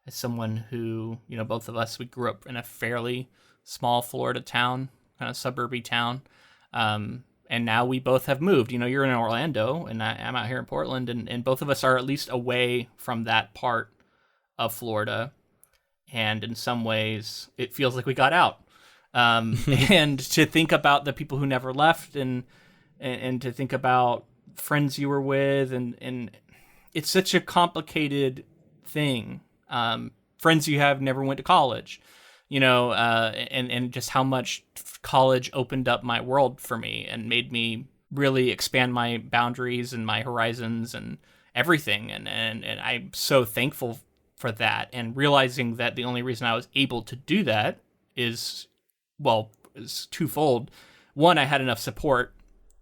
someone who, you know, both of us, we grew up in a fairly small Florida town, kind of suburby town. And now we both have moved. You know, you're in Orlando and I'm out here in Portland, and both of us are at least away from that part of Florida. And in some ways it feels like we got out. And to think about the people who never left and to think about friends you were with, and it's such a complicated thing. Friends you have never went to college. You know, and just how much college opened up my world for me and made me really expand my boundaries and my horizons and everything. And I'm so thankful for that. And realizing that the only reason I was able to do that is twofold. One, I had enough support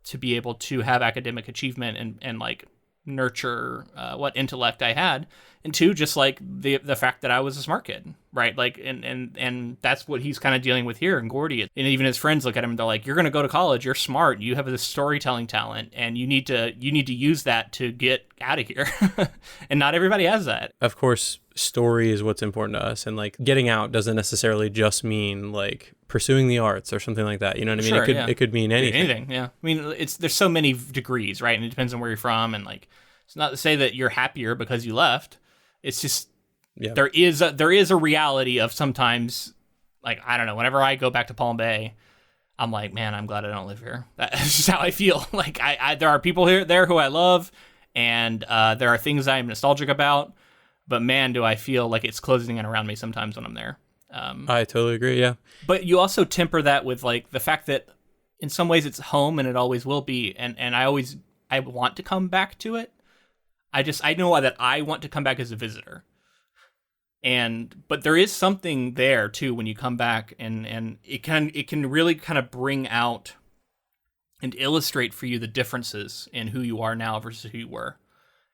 to be able to have academic achievement and like nurture what intellect I had, and two, just like the fact that I was a smart kid, right? Like, and that's what he's kind of dealing with here in Gordy. And even his friends look at him and they're like, "You're going to go to college. You're smart. You have this storytelling talent, and you need to use that to get out of here." And not everybody has that. Of course, story is what's important to us, and like getting out doesn't necessarily just mean like pursuing the arts or something like that. You know what I mean? Sure, it could mean anything. Anything, yeah. I mean, there's so many degrees, right? And it depends on where you're from, and like it's not to say that you're happier because you left. It's just there is a reality of sometimes, like, I don't know, whenever I go back to Palm Bay, I'm like, man, I'm glad I don't live here. That's just how I feel. Like there are people there who I love, and there are things I'm nostalgic about, but man, do I feel like it's closing in around me sometimes when I'm there. I totally agree. Yeah. But you also temper that with like the fact that in some ways it's home and it always will be. And I want to come back to it. I know that I want to come back as a visitor. But there is something there too when you come back, and it can really kind of bring out and illustrate for you the differences in who you are now versus who you were.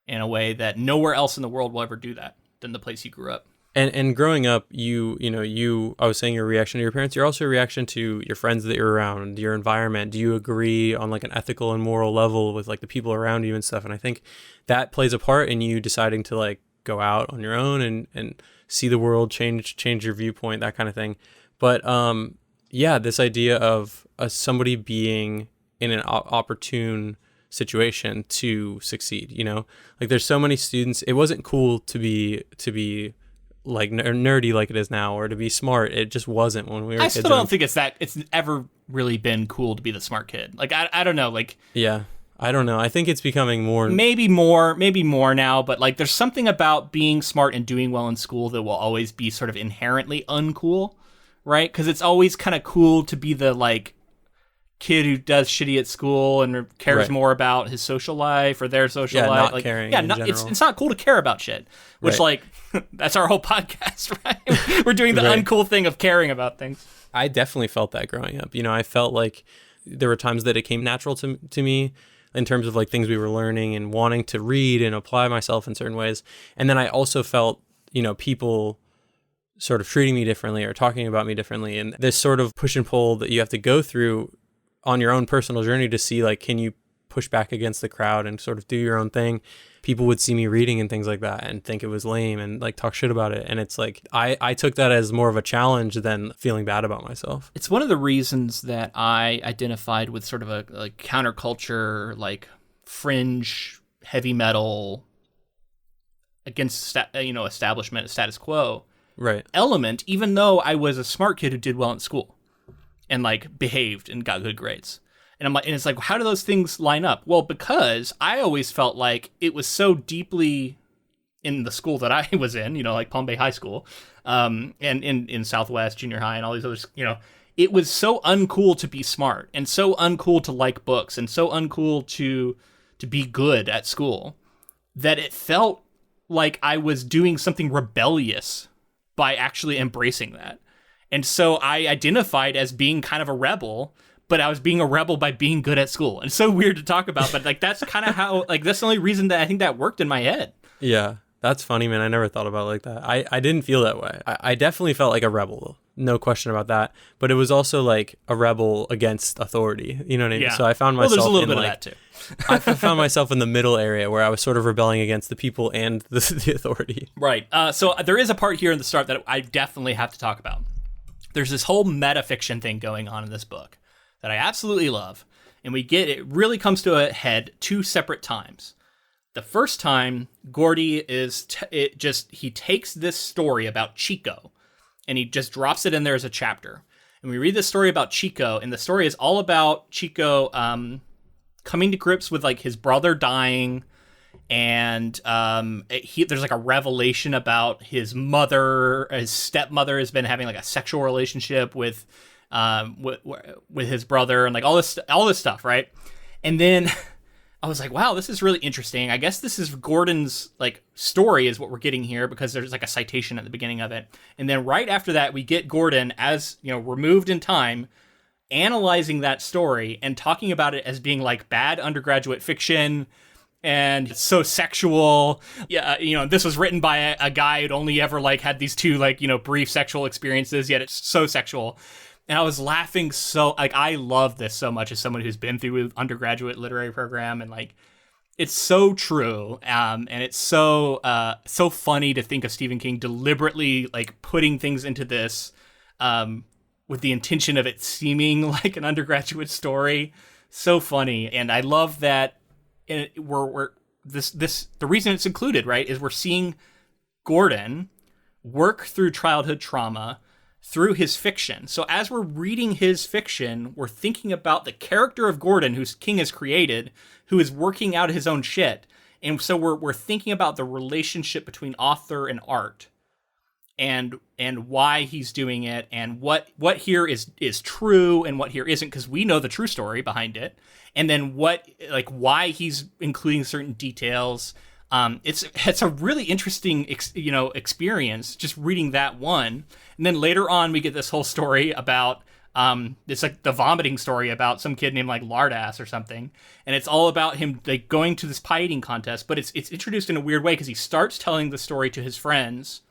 in a way that nowhere else in the world will ever do that than the place he grew up. And growing up, I was saying your reaction to your parents, you're also a reaction to your friends that you're around, your environment. Do you agree on like an ethical and moral level with like the people around you and stuff? And I think that plays a part in you deciding to like go out on your own and see the world, change your viewpoint, that kind of thing. But yeah, this idea of somebody being in an opportune situation to succeed, like there's so many students. It wasn't cool to be like nerdy like it is now, or to be smart. It just wasn't when we were kids. I still don't think it's ever really been cool to be the smart kid. Like I don't know, like yeah, I don't know. I think it's becoming maybe more now, but like there's something about being smart and doing well in school that will always be sort of inherently uncool, right? Because it's always kind of cool to be the like kid who does shitty at school and cares more about his social life or their social life. Not like, caring. It's not cool to care about shit. Which like that's our whole podcast, right? We're doing the uncool thing of caring about things. I definitely felt that growing up. I felt like there were times that it came natural to me in terms of like things we were learning and wanting to read and apply myself in certain ways. And then I also felt, people sort of treating me differently or talking about me differently. And this sort of push and pull that you have to go through on your own personal journey to see like, can you push back against the crowd and sort of do your own thing? People would see me reading and things like that and think it was lame and like talk shit about it. And it's like, I took that as more of a challenge than feeling bad about myself. It's one of the reasons that I identified with sort of a like counterculture, like fringe heavy metal against, establishment, status quo element, even though I was a smart kid who did well in school and like behaved and got good grades. And I'm like, and it's like, how do those things line up? Well, because I always felt like it was so deeply in the school that I was in, like Palm Bay High School, and in Southwest Junior High and all these others, it was so uncool to be smart and so uncool to like books and so uncool to be good at school that it felt like I was doing something rebellious by actually embracing that. And so I identified as being kind of a rebel, but I was being a rebel by being good at school. And it's so weird to talk about, but like that's kind of how, like that's the only reason that I think that worked in my head. Yeah, that's funny, man. I never thought about it like that. I didn't feel that way. I definitely felt like a rebel, no question about that. But it was also like a rebel against authority. You know what I mean? Yeah. So I found myself there's a little bit like, of that too. I found myself in the middle area where I was sort of rebelling against the people and the authority. Right. So there is a part here in the start that I definitely have to talk about. There's this whole metafiction thing going on in this book that I absolutely love. And it really comes to a head two separate times. The first time, Gordy he takes this story about Chico and he just drops it in there as a chapter. And we read this story about Chico, and the story is all about Chico coming to grips with like his brother dying, and there's like a revelation about his stepmother has been having like a sexual relationship with his brother, and like all this stuff, right? And then I was like, wow, this is really interesting. I guess this is Gordon's like story is what we're getting here, because there's like a citation at the beginning of it. And then right after that, we get Gordon, as removed in time, analyzing that story and talking about it as being like bad undergraduate fiction and it's so sexual. Yeah, this was written by a guy who'd only ever like had these two like, brief sexual experiences, yet it's so sexual. And I was laughing so, like, I love this so much as someone who's been through an undergraduate literary program, and like, it's so true. And it's so funny to think of Stephen King deliberately like putting things into this with the intention of it seeming like an undergraduate story. So funny. And I love that. And the reason it's included, right, is we're seeing Gordon work through childhood trauma through his fiction. So as we're reading his fiction, we're thinking about the character of Gordon, who King has created, who is working out his own shit. And so we're thinking about the relationship between author and art, and why he's doing it, and what here is true and what here isn't, because we know the true story behind it. And then why he's including certain details. It's a really interesting experience just reading that one. And then later on we get this whole story about It's like the vomiting story about some kid named like Lardass or something, and it's all about him like going to this pie eating contest. But it's introduced in a weird way because he starts telling the story to his friends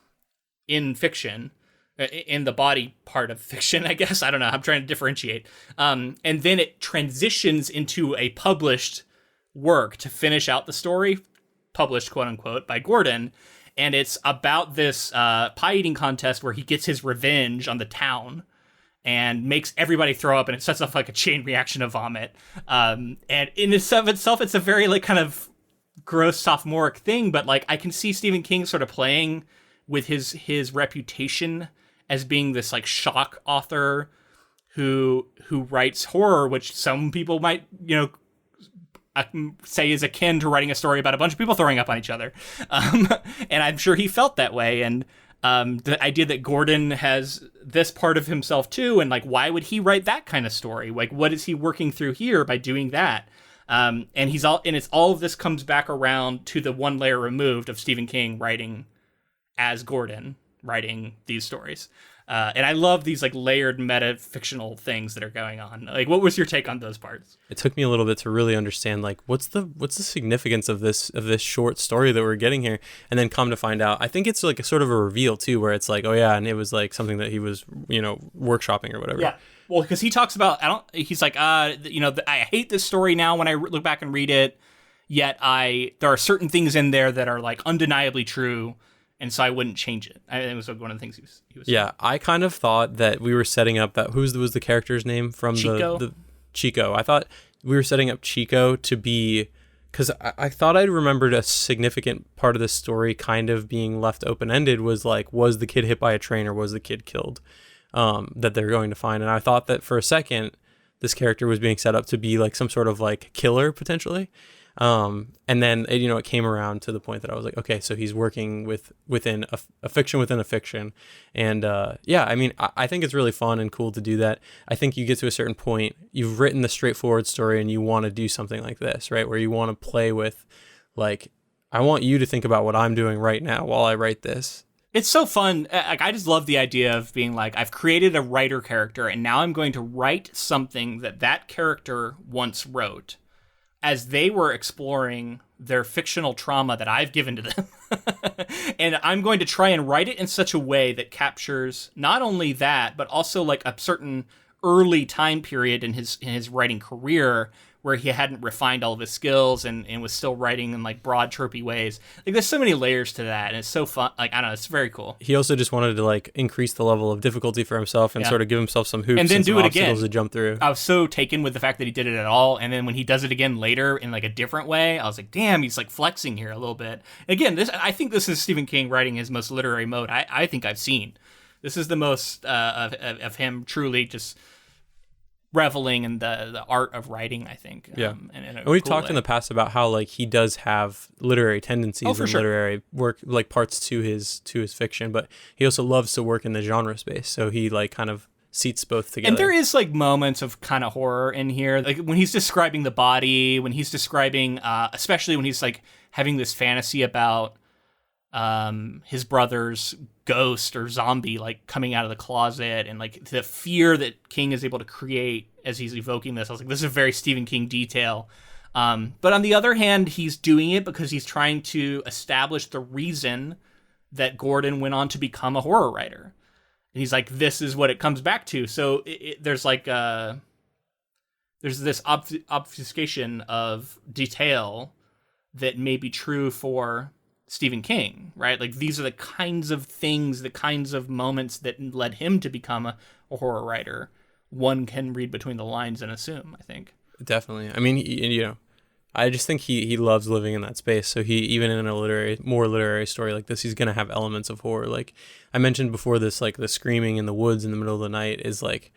in fiction, in the body part of fiction, I guess. I don't know. I'm trying to differentiate. And then it transitions into a published work to finish out the story, published quote unquote by Gordon. And it's about this pie eating contest where he gets his revenge on the town and makes everybody throw up, and it sets off like a chain reaction of vomit. And in itself, it's a very like kind of gross sophomoric thing, but like I can see Stephen King sort of playing with his reputation as being this like shock author who writes horror, which some people might, say is akin to writing a story about a bunch of people throwing up on each other. And I'm sure he felt that way. And the idea that Gordon has this part of himself too, and like, why would he write that kind of story? Like, what is he working through here by doing that? And it's all of this comes back around to the one layer removed of Stephen King writing as Gordon, writing these stories. And I love these like layered meta fictional things that are going on. Like, what was your take on those parts? It took me a little bit to really understand like what's the significance of this short story that we're getting here, and then come to find out, I think it's like a sort of a reveal too, where it's like, oh yeah, and it was like something that he was workshopping or whatever. Yeah. Well, because he talks about he's like I hate this story now when I look back and read it. Yet there are certain things in there that are like undeniably true. And so I wouldn't change it. It was one of the things he was saying. Yeah, I kind of thought that we were setting up that was the character's name from Chico? the Chico. I thought we were setting up Chico to be, because I thought I'd remembered a significant part of this story kind of being left open-ended was like, was the kid hit by a train or was the kid killed, that they're going to find. And I thought that for a second, this character was being set up to be like some sort of like killer potentially. And then, it came around to the point that I was like, okay, so he's working within a fiction within a fiction. And, I think it's really fun and cool to do that. I think you get to a certain point, you've written the straightforward story and you want to do something like this, right? Where you want to play with, like, I want you to think about what I'm doing right now while I write this. It's so fun. Like, I just love the idea of being like, I've created a writer character and now I'm going to write something that character once wrote, as they were exploring their fictional trauma that I've given to them. And I'm going to try and write it in such a way that captures not only that, but also like a certain early time period in his writing career where he hadn't refined all of his skills and was still writing in like broad tropey ways. Like, there's so many layers to that, and it's so fun. Like, I don't know, it's very cool. He also just wanted to like increase the level of difficulty for himself and sort of give himself some hoops and then do some it again obstacles to jump through. I was so taken with the fact that he did it at all, and then when he does it again later in like a different way, I was like, damn, he's like flexing here a little bit. Again, I think this is Stephen King writing his most literary mode I think I've seen. This is the most of him truly just reveling in the art of writing, I think. Yeah. And we've talked in the past about how like he does have literary tendencies and literary work, like parts to his fiction, but he also loves to work in the genre space. So he like kind of seats both together. And there is like moments of kind of horror in here. Like when he's describing the body, when he's describing, especially when he's like having this fantasy about his brother's ghost or zombie like coming out of the closet, and like the fear that King is able to create as he's evoking this. I was like, this is a very Stephen King detail. But on the other hand, he's doing it because he's trying to establish the reason that Gordon went on to become a horror writer. And he's like, this is what it comes back to. So there's like there's this obfuscation of detail that may be true for Stephen King, right? Like, these are the kinds of things, the kinds of moments that led him to become a horror writer. One can read between the lines and assume, I think. Definitely. I mean, I just think he loves living in that space. So he, even in a more literary story like this, he's going to have elements of horror. Like I mentioned before, this, like the screaming in the woods in the middle of the night is like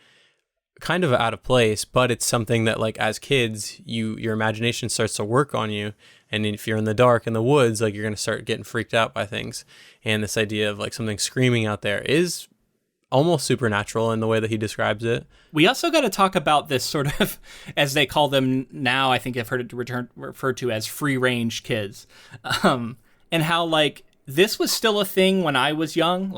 kind of out of place, but it's something that like as kids, your imagination starts to work on you. And if you're in the dark in the woods, like you're going to start getting freaked out by things. And this idea of like something screaming out there is almost supernatural in the way that he describes it. We also got to talk about this sort of, as they call them now, I think I've heard it referred to as free range kids. And how like this was still a thing when I was young,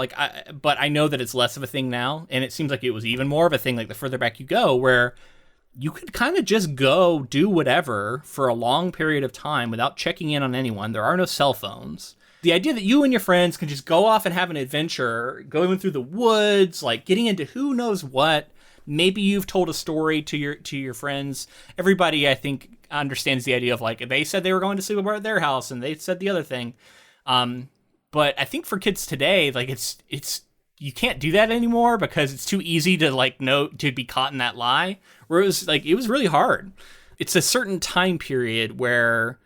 but I know that it's less of a thing now, and it seems like it was even more of a thing like the further back you go, where you could kind of just go do whatever for a long period of time without checking in on anyone. There are no cell phones. The idea that you and your friends can just go off and have an adventure, going through the woods, like getting into who knows what. Maybe you've told a story to your friends. Everybody, I think, understands the idea of like they said they were going to sleep over at their house and they said the other thing. But I think for kids today, like it's you can't do that anymore because it's too easy to like know to be caught in that lie. Where it was really hard. It's a certain time period where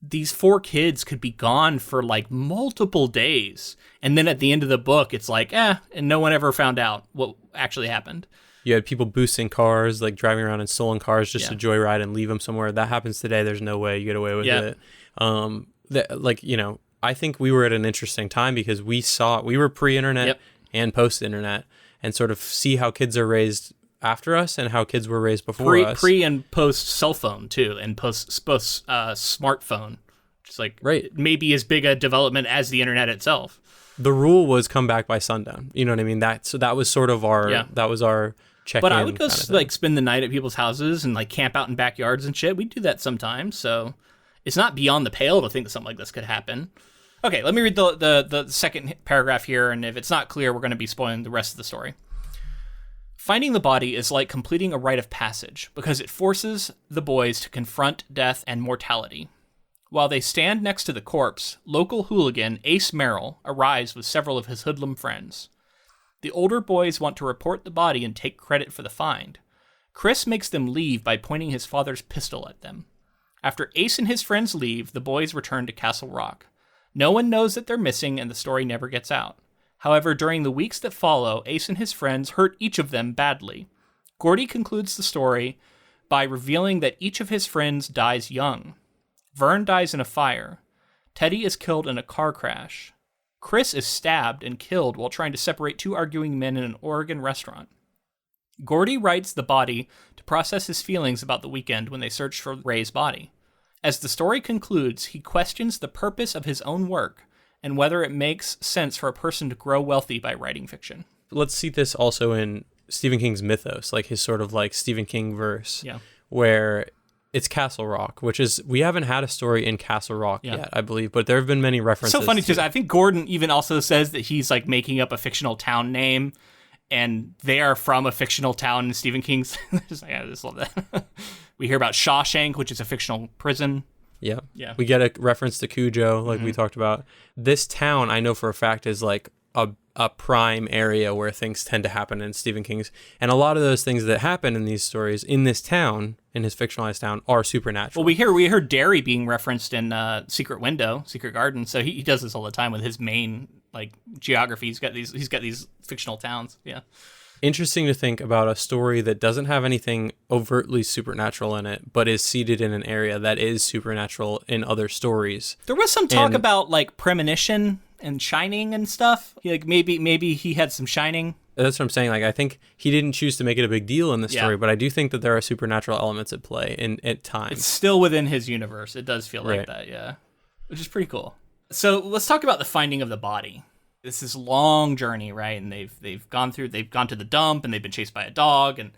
these 4 kids could be gone for like multiple days, and then at the end of the book, it's like and no one ever found out what actually happened. You had people boosting cars, like driving around in stolen cars just to joyride and leave them somewhere. That happens today. There's no way you get away with it. I think we were at an interesting time because we were pre-internet and post-internet, and sort of see how kids are raised after us and how kids were raised before us. Pre and post cell phone too, and post smartphone, just like maybe as big a development as the internet itself. The rule was come back by sundown. You know what I mean? That was sort of our check-in. But I would go like spend the night at people's houses and like camp out in backyards and shit. We do that sometimes, so it's not beyond the pale to think that something like this could happen. Okay, let me read the second paragraph here, and if it's not clear, we're going to be spoiling the rest of the story. Finding the body is like completing a rite of passage because it forces the boys to confront death and mortality. While they stand next to the corpse, local hooligan Ace Merrill arrives with several of his hoodlum friends. The older boys want to report the body and take credit for the find. Chris makes them leave by pointing his father's pistol at them. After Ace and his friends leave, the boys return to Castle Rock. No one knows that they're missing, and the story never gets out. However, during the weeks that follow, Ace and his friends hurt each of them badly. Gordy concludes the story by revealing that each of his friends dies young. Vern dies in a fire. Teddy is killed in a car crash. Chris is stabbed and killed while trying to separate 2 arguing men in an Oregon restaurant. Gordy writes the body to process his feelings about the weekend when they search for Ray's body. As the story concludes, he questions the purpose of his own work and whether it makes sense for a person to grow wealthy by writing fiction. Let's see this also in Stephen King's mythos, like his sort of like Stephen King verse, where it's Castle Rock, which is, we haven't had a story in Castle Rock yet, I believe, but there have been many references. It's so funny because I think Gordon even also says that he's like making up a fictional town name, and they are from a fictional town in Stephen King's. I just love that. We hear about Shawshank, which is a fictional prison. Yeah. We get a reference to Cujo, like we talked about. This town, I know for a fact, is like a prime area where things tend to happen in Stephen King's. And a lot of those things that happen in these stories in this town, in his fictionalized town, are supernatural. Well, we heard Derry being referenced in Secret Window, Secret Garden. So he does this all the time with his main like geography. He's got these fictional towns. Yeah. Interesting to think about a story that doesn't have anything overtly supernatural in it, but is seated in an area that is supernatural in other stories. There was some talk about like premonition and shining and stuff. Like maybe he had some shining. That's what I'm saying. Like, I think he didn't choose to make it a big deal in the story, but I do think that there are supernatural elements at play at times. It's still within his universe. It does feel like that, yeah. Which is pretty cool. So let's talk about the finding of the body. This is a long journey, right? And they've gone to the dump, and they've been chased by a dog and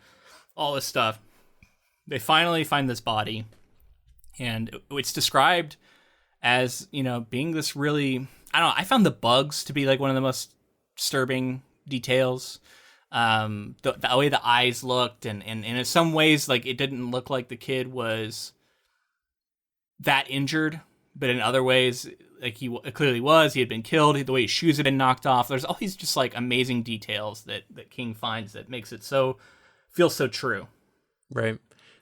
all this stuff. They finally find this body, and it's described as, being this really, I don't know, I found the bugs to be like one of the most disturbing details. The way the eyes looked, and in some ways, like, it didn't look like the kid was that injured, but in other ways, like, he clearly was. He had been killed. The way his shoes had been knocked off. There's all these just like amazing details that King finds that makes it feel so true. Right.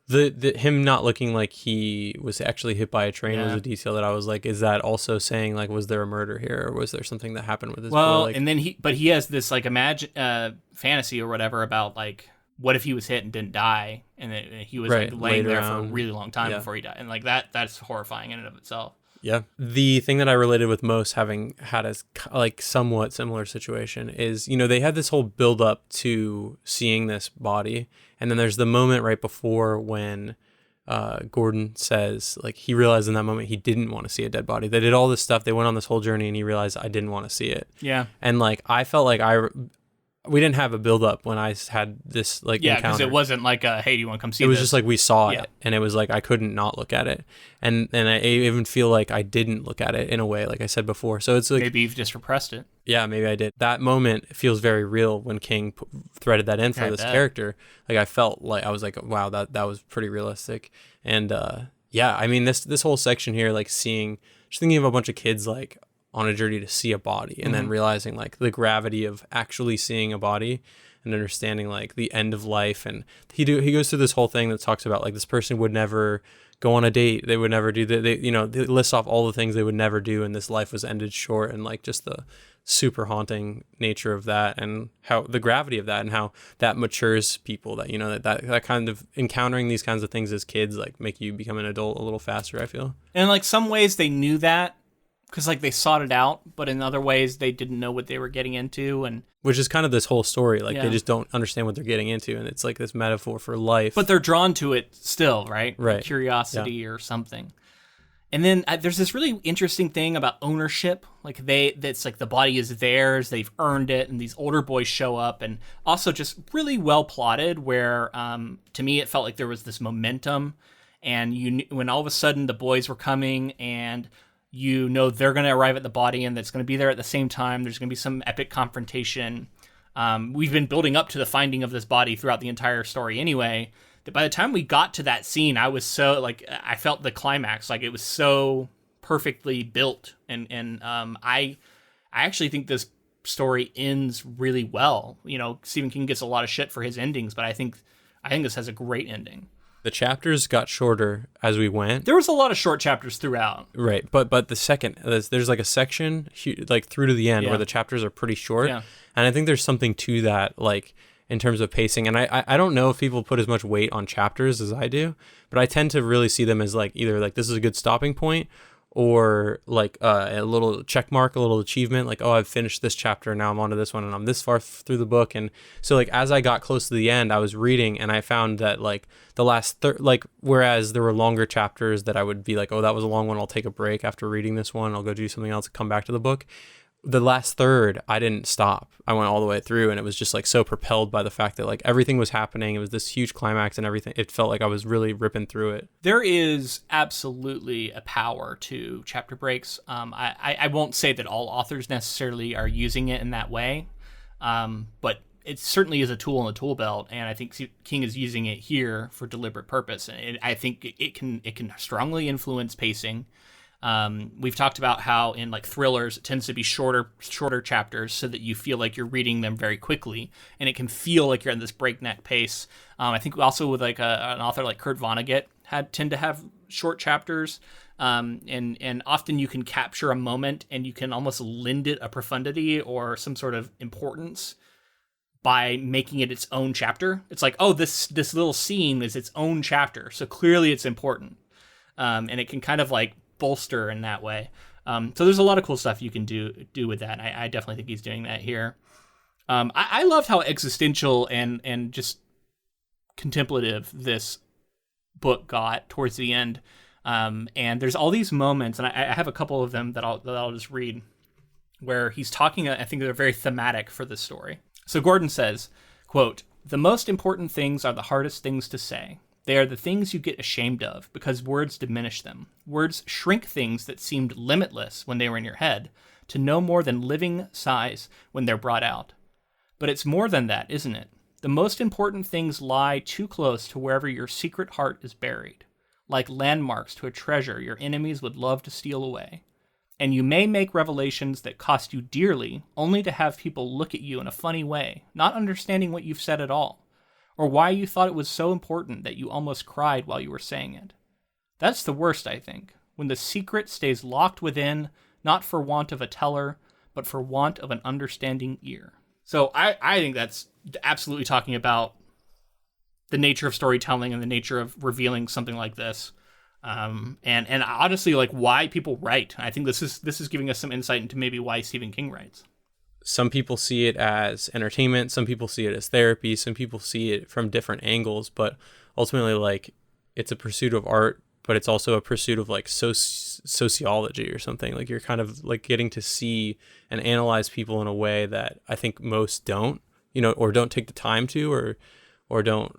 The him not looking like he was actually hit by a train was a detail that I was like, is that also saying like, was there a murder here, or was there something that happened with his boy? Like, and then he has this like fantasy or whatever about like, what if he was hit and didn't die, and he was like laying there for a really long time before he died, and like that's horrifying in and of itself. Yeah. The thing that I related with most, having had a like somewhat similar situation, is, they had this whole build up to seeing this body. And then there's the moment right before when Gordon says, like, he realized in that moment he didn't want to see a dead body. They did all this stuff. They went on this whole journey, and he realized, I didn't want to see it. Yeah. And, like, I felt like we didn't have a build-up when I had this, like, Yeah, encounter. because it wasn't like, hey, do you want to come see this? It was just like we saw it, and it was like I couldn't not look at it. And I even feel like I didn't look at it in a way, like I said before. So it's like... Maybe you've just repressed it. Yeah, maybe I did. That moment feels very real when King threaded that in for this character. Like, I felt like, I was like, wow, that was pretty realistic. And yeah, I mean, this whole section here, like just thinking of a bunch of kids like on a journey to see a body, and then realizing like the gravity of actually seeing a body and understanding like the end of life. And he goes through this whole thing that talks about like this person would never go on a date. They would never do that. They list off all the things they would never do, and this life was ended short, and like just the super haunting nature of that, and how the gravity of that, and how that matures people, that that kind of encountering these kinds of things as kids like make you become an adult a little faster, I feel. And in like some ways they knew that because like they sought it out, but in other ways they didn't know what they were getting into, and which is kind of this whole story, like they just don't understand what they're getting into, and it's like this metaphor for life, but they're drawn to it still, right? Right. Curiosity or something. And then there's this really interesting thing about ownership. Like that's like the body is theirs, they've earned it, and these older boys show up, and also just really well plotted. Where to me it felt like there was this momentum, and when all of a sudden the boys were coming, and they're going to arrive at the body, and that's going to be there at the same time. There's going to be some epic confrontation. We've been building up to the finding of this body throughout the entire story anyway. That by the time we got to that scene, I was so like I felt the climax, like it was so perfectly built, and I actually think this story ends really well. Stephen King gets a lot of shit for his endings, but I think this has a great ending. The chapters got shorter as we went. There was a lot of short chapters throughout, right? But the second there's like a section like through to the end where the chapters are pretty short, and I think there's something to that, like in terms of pacing. And I don't know if people put as much weight on chapters as I do, but I tend to really see them as like either like this is a good stopping point, or like a little check mark, a little achievement, like, oh, I've finished this chapter, now I'm on to this one, and I'm this far through the book. And so like as I got close to the end, I was reading, and I found that like the last whereas there were longer chapters that I would be like, oh, that was a long one, I'll take a break after reading this one, I'll go do something else, come back to the book. The last third, I didn't stop. I went all the way through, and it was just like so propelled by the fact that like everything was happening. It was this huge climax and everything. It felt like I was really ripping through it. There is absolutely a power to chapter breaks. I won't say that all authors necessarily are using it in that way, but it certainly is a tool in the tool belt, and I think King is using it here for deliberate purpose. And I think it can strongly influence pacing. We've talked about how in like thrillers it tends to be shorter chapters so that you feel like you're reading them very quickly, and it can feel like you're at this breakneck pace. I think also with like an author like Kurt Vonnegut tend to have short chapters, and often you can capture a moment and you can almost lend it a profundity or some sort of importance by making it its own chapter. It's like, oh, this little scene is its own chapter, so clearly it's important, and it can kind of like bolster in that way. So there's a lot of cool stuff you can do with that. I definitely think he's doing that here. I loved how existential and just contemplative this book got towards the end. And there's all these moments, and I have a couple of them that I'll just read, where he's talking. I think they're very thematic for this story. So Gordon says, quote, "The most important things are the hardest things to say. They are the things you get ashamed of because words diminish them. Words shrink things that seemed limitless when they were in your head to no more than living size when they're brought out. But it's more than that, isn't it? The most important things lie too close to wherever your secret heart is buried, like landmarks to a treasure your enemies would love to steal away. And you may make revelations that cost you dearly only to have people look at you in a funny way, not understanding what you've said at all, or why you thought it was so important that you almost cried while you were saying it. That's the worst, I think, when the secret stays locked within, not for want of a teller, but for want of an understanding ear." So I think that's absolutely talking about the nature of storytelling and the nature of revealing something like this. And honestly, like why people write. I think this is giving us some insight into maybe why Stephen King writes. Some people see it as entertainment, some people see it as therapy, some people see it from different angles, but ultimately, like, it's a pursuit of art, but it's also a pursuit of like sociology or something. Like you're kind of like getting to see and analyze people in a way that I think most don't, or don't take the time to, or don't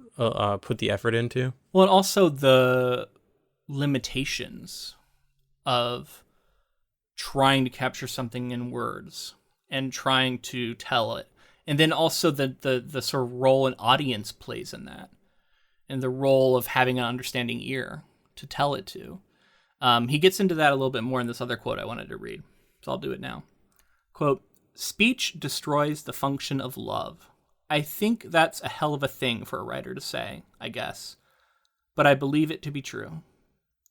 put the effort into. Well, and also the limitations of trying to capture something in words and trying to tell it. And then also the sort of role an audience plays in that, and the role of having an understanding ear to tell it to. He gets into that a little bit more in this other quote I wanted to read, so I'll do it now. Quote, "Speech destroys the function of love. I think that's a hell of a thing for a writer to say, I guess. But I believe it to be true.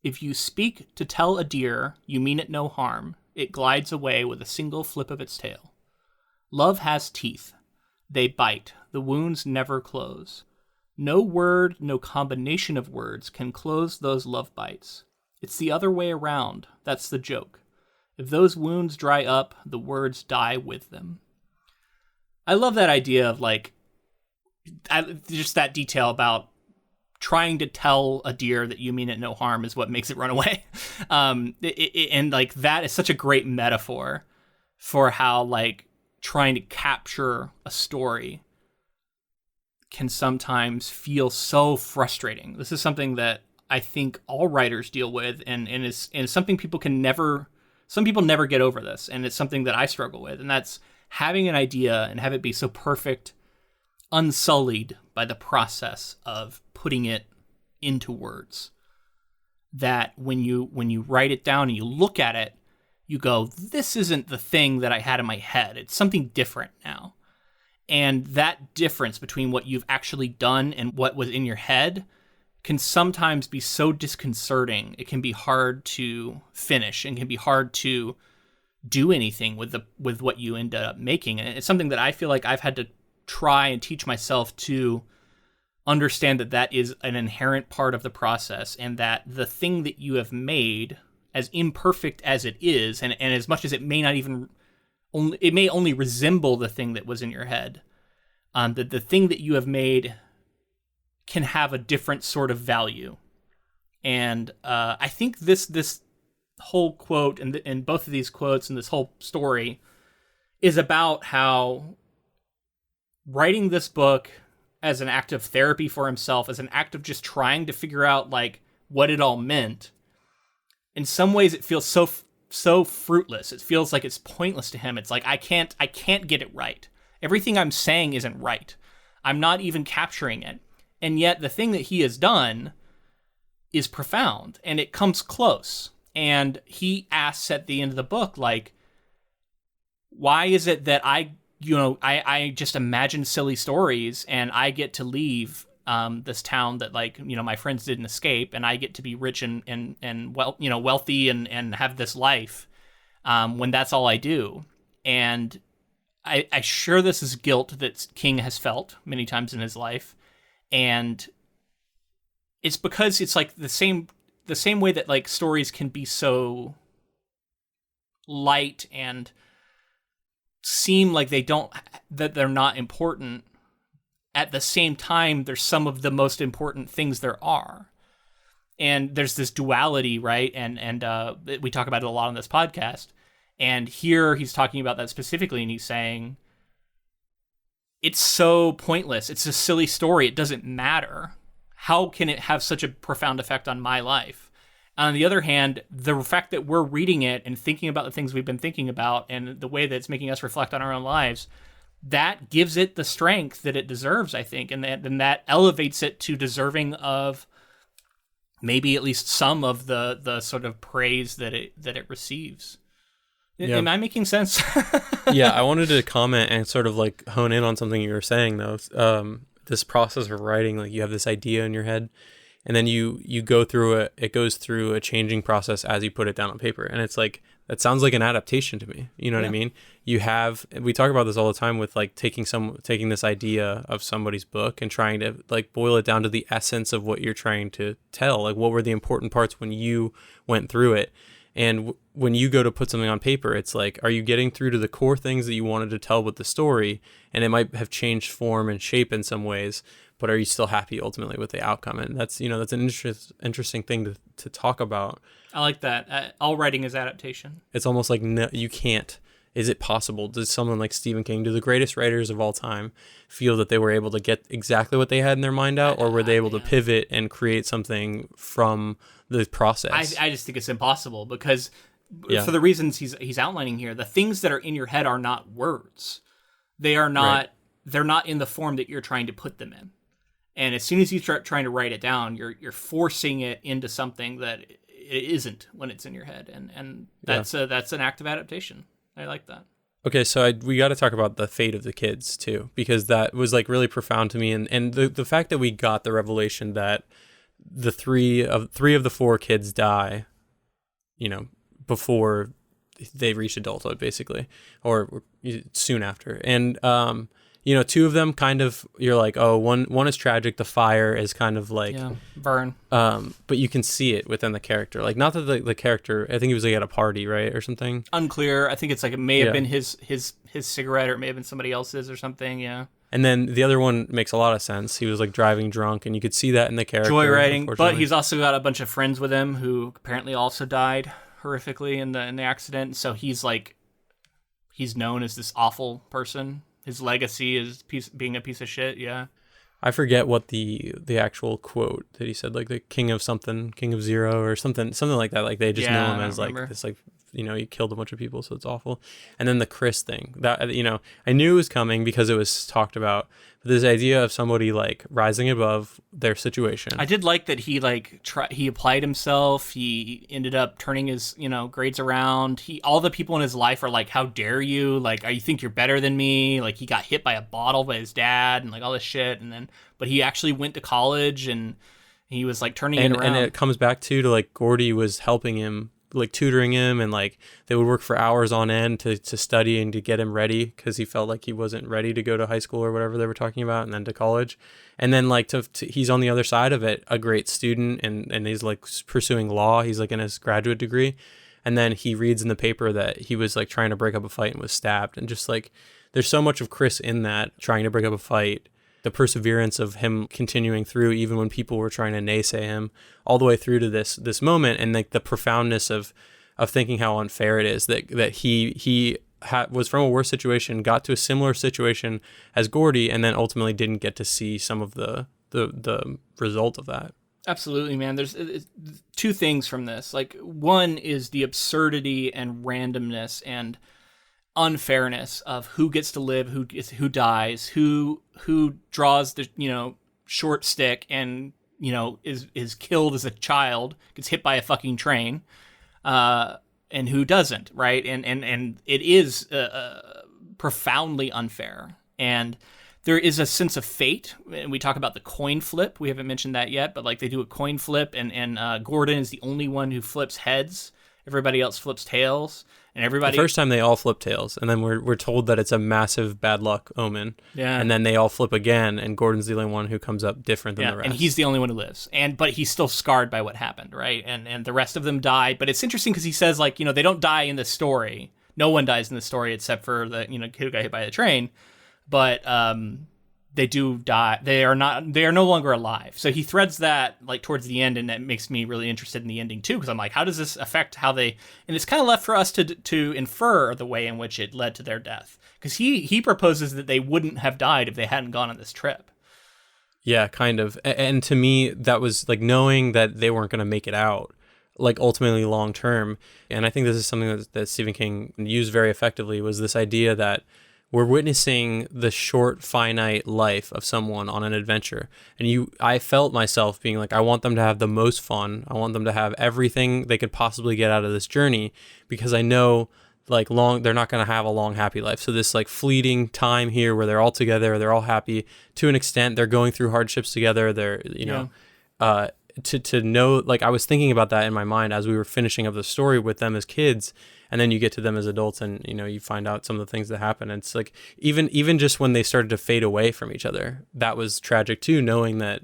If you speak to tell a deer you mean it no harm, it glides away with a single flip of its tail. Love has teeth. They bite. The wounds never close. No word, no combination of words can close those love bites. It's the other way around. That's the joke. If those wounds dry up, the words die with them." I love that idea of like, just that detail about trying to tell a deer that you mean it no harm is what makes it run away. And like that is such a great metaphor for how like trying to capture a story can sometimes feel so frustrating. This is something that I think all writers deal with, and is something some people never get over this, and it's something that I struggle with, and that's having an idea and have it be so perfect, unsullied by the process of putting it into words, that when you write it down and you look at it, you go, this isn't the thing that I had in my head. It's something different now. And that difference between what you've actually done and what was in your head can sometimes be so disconcerting. It can be hard to finish and can be hard to do anything with what you end up making. And it's something that I feel like I've had to try and teach myself to understand, that is an inherent part of the process, and that the thing that you have made, as imperfect as it is, and as much as it may not even it may only resemble the thing that was in your head, that the thing that you have made can have a different sort of value. And I think this whole quote and both of these quotes and this whole story is about how writing this book as an act of therapy for himself, as an act of just trying to figure out like what it all meant. In some ways, it feels so fruitless. It feels like it's pointless to him. It's like I can't get it right. Everything I'm saying isn't right. I'm not even capturing it. And yet the thing that he has done is profound, and it comes close. And he asks at the end of the book, like, why is it that I just imagine silly stories and I get to leave this town that, like, my friends didn't escape, and I get to be rich and wealthy and have this life when that's all I do. And I sure this is guilt that King has felt many times in his life. And it's because it's like the same way that like stories can be so light and seem like that they're not important. At the same time, they're some of the most important things there are. And there's this duality, right? And we talk about it a lot on this podcast. And here he's talking about that specifically, and he's saying, it's so pointless. It's a silly story. It doesn't matter. How can it have such a profound effect on my life? On the other hand, the fact that we're reading it and thinking about the things we've been thinking about and the way that it's making us reflect on our own lives, that gives it the strength that it deserves, I think. And that elevates it to deserving of maybe at least some of the sort of praise that it receives. Yeah. Am I making sense? Yeah, I wanted to comment and sort of like hone in on something you were saying, though. This process of writing, like you have this idea in your head, and then you go through it goes through a changing process as you put it down on paper. And it's like, that sounds like an adaptation to me. You know what I mean? We talk about this all the time with like taking this idea of somebody's book and trying to like boil it down to the essence of what you're trying to tell. Like, what were the important parts when you went through it? And when you go to put something on paper, it's like, are you getting through to the core things that you wanted to tell with the story? And it might have changed form and shape in some ways, but are you still happy ultimately with the outcome? And that's, that's an interesting thing to talk about. I like that. All writing is adaptation. It's almost like, no, you can't. Is it possible? Does someone like Stephen King, do the greatest writers of all time, feel that they were able to get exactly what they had in their mind out, or were they able to pivot and create something from the process? I just think it's impossible because for the reasons he's outlining here, the things that are in your head are not words. They are not. Right. They're not in the form that you're trying to put them in. And as soon as you start trying to write it down, you're forcing it into something that it isn't when it's in your head, and that's an act of adaptation. I like that. Okay, so we got to talk about the fate of the kids too, because that was like really profound to me, and the fact that we got the revelation that the three of the four kids die, before they reach adulthood, basically, or soon after, and two of them kind of, you're like, oh, one is tragic. The fire is kind of like burn. But you can see it within the character. Like, not that the character, I think he was like at a party, right, or something. Unclear. I think it's like it may have been his cigarette, or it may have been somebody else's or something. Yeah. And then the other one makes a lot of sense. He was like driving drunk, and you could see that in the character. Joyriding, but he's also got a bunch of friends with him who apparently also died horrifically in the accident. So he's known as this awful person. His legacy is being a piece of shit. Yeah. I forget what the actual quote that he said, like the king of something, king of zero, or something like that. Like they just know him as like this, like, he killed a bunch of people, so it's awful. And then the Chris thing, that, I knew it was coming because it was talked about. But this idea of somebody like rising above their situation. I did like that he he applied himself. He ended up turning his grades around. All the people in his life are like, how dare you? Like, you think you're better than me? Like, he got hit by a bottle by his dad and like all this shit. But he actually went to college and he was like turning it around. And it comes back to like Gordy was helping him, like tutoring him, and like they would work for hours on end to study and to get him ready, because he felt like he wasn't ready to go to high school or whatever they were talking about, and then to college. And then like he's on the other side of it, a great student, and he's like pursuing law. He's like in his graduate degree, and then he reads in the paper that he was like trying to break up a fight and was stabbed. And just like there's so much of Chris in that, trying to break up a fight, the perseverance of him continuing through even when people were trying to naysay him, all the way through to this moment, and like the profoundness of thinking how unfair it is that he was from a worse situation, got to a similar situation as Gordy, and then ultimately didn't get to see some of the result of that. Absolutely, man. There's two things from this. Like, one is the absurdity and randomness and unfairness of who gets to live, who dies, who draws the short stick and is killed as a child, gets hit by a fucking train, and who doesn't, right? And it is profoundly unfair. And there is a sense of fate. And we talk about the coin flip. We haven't mentioned that yet, but like they do a coin flip, and Gordon is the only one who flips heads. Everybody else flips tails. And everybody, the first time they all flip tails, and then we're told that it's a massive bad luck omen. Yeah. And then they all flip again, and Gordon's the only one who comes up different than the rest. And he's the only one who lives. But he's still scarred by what happened, right? And the rest of them die. But it's interesting because he says, like, they don't die in this story. No one dies in the story except for the kid who got hit by the train. But they do die. They are no longer alive. So he threads that like towards the end, and that makes me really interested in the ending too, because I'm like, how does this affect how they? And it's kind of left for us to infer the way in which it led to their death, because he proposes that they wouldn't have died if they hadn't gone on this trip. Yeah, kind of. And to me, that was like knowing that they weren't going to make it out, like ultimately long term. And I think this is something that Stephen King used very effectively, was this idea that we're witnessing the short, finite life of someone on an adventure. And I felt myself being like, I want them to have the most fun. I want them to have everything they could possibly get out of this journey, because I know like they're not going to have a long, happy life. So this like fleeting time here where they're all together, they're all happy to an extent, they're going through hardships together. They're, to know, like I was thinking about that in my mind as we were finishing up the story with them as kids. And then you get to them as adults, and you find out some of the things that happen. And it's like even just when they started to fade away from each other, that was tragic too, knowing that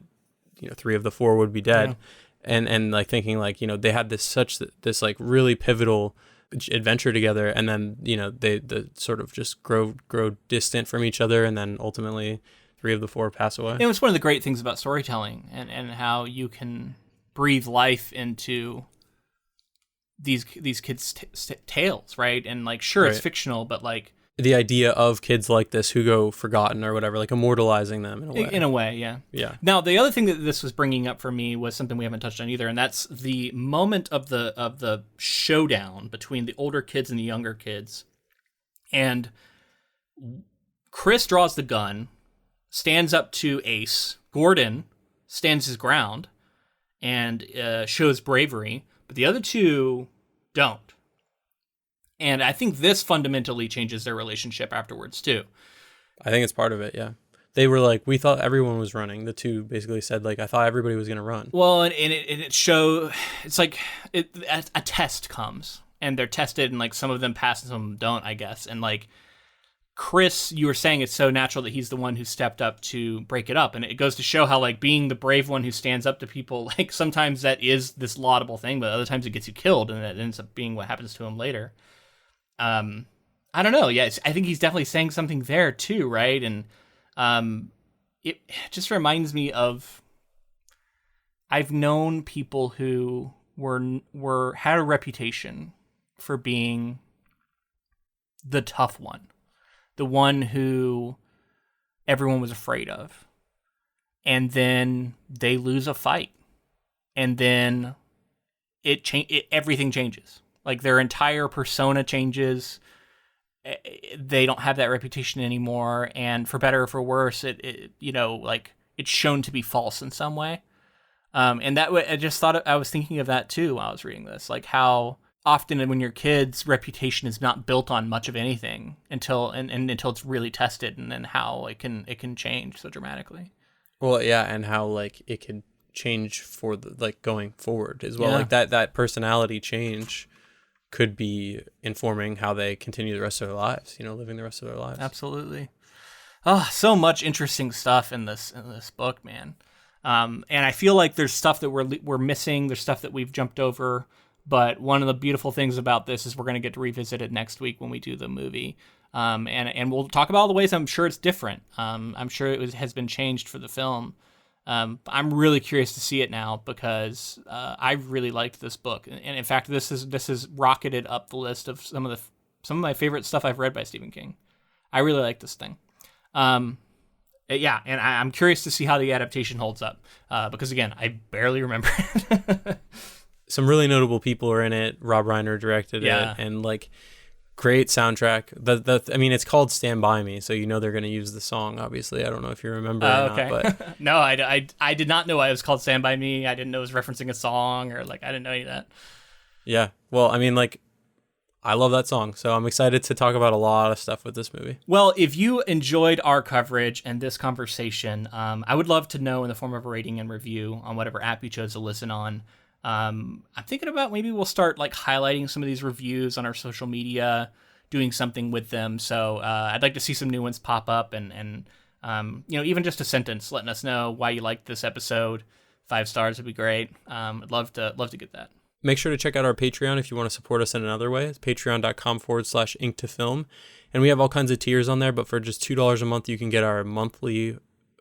three of the four would be dead, and like thinking like they had this like really pivotal adventure together, and then they sort of just grow distant from each other, and then ultimately 3 of the 4 pass away. It was one of the great things about storytelling and how you can breathe life into these kids' tales, right? And like, sure, it's fictional, but like the idea of kids like this who go forgotten or whatever, like immortalizing them in a way. In a way, yeah. Yeah. Now, the other thing that this was bringing up for me was something we haven't touched on either, and that's the moment of the showdown between the older kids and the younger kids. And Chris draws the gun, stands up to Ace. Gordon stands his ground and shows bravery, but the other two don't. And I think this fundamentally changes their relationship afterwards, too. I think it's part of it, yeah. They were like, we thought everyone was running. The two basically said, like, I thought everybody was going to run. Well, and it's like a test comes, and they're tested, and like some of them pass and some of them don't, I guess. And like Chris, you were saying it's so natural that he's the one who stepped up to break it up. And it goes to show how like being the brave one who stands up to people, like sometimes that is this laudable thing, but other times it gets you killed, and that ends up being what happens to him later. I don't know. Yeah, I think he's definitely saying something there too, right? And it just reminds me of I've known people who had a reputation for being the tough one, the one who everyone was afraid of, and then they lose a fight, and then everything changes. Like their entire persona changes. They don't have that reputation anymore, and for better or for worse, like it's shown to be false in some way. And that I just thought I was thinking of that too while I was reading this, like how often when your kid's reputation is not built on much of anything until it's really tested, and then how it can change so dramatically. Well, yeah, and how like it can change for the like going forward as well. Yeah. Like that personality change could be informing how they continue the rest of their lives, living the rest of their lives. Absolutely. Oh, so much interesting stuff in this book, man. And I feel like there's stuff that we're missing. There's stuff that we've jumped over. But one of the beautiful things about this is we're going to get to revisit it next week when we do the movie. And we'll talk about all the ways I'm sure it's different. I'm sure it has been changed for the film. I'm really curious to see it now because I really liked this book, and in fact, this has rocketed up the list of some of my favorite stuff I've read by Stephen King. I really like this thing. Yeah, and I'm curious to see how the adaptation holds up because again, I barely remember it. Some really notable people are in it. Rob Reiner directed it, and like. Great soundtrack. I mean, it's called Stand By Me, so they're going to use the song, obviously. I don't know if you remember or okay. not. But no, I did not know it was called Stand By Me. I didn't know it was referencing a song or, like, I didn't know any of that. Yeah. Well, I mean, like, I love that song, so I'm excited to talk about a lot of stuff with this movie. Well, if you enjoyed our coverage and this conversation, I would love to know in the form of a rating and review on whatever app you chose to listen on. I'm thinking about maybe we'll start like highlighting some of these reviews on our social media, doing something with them. So I'd like to see some new ones pop up and even just a sentence letting us know why you liked this episode. 5 stars would be great. I'd love to get that. Make sure to check out our Patreon if you want to support us in another way. It's patreon.com/ink2film. And we have all kinds of tiers on there, but for just $2 a month, you can get our monthly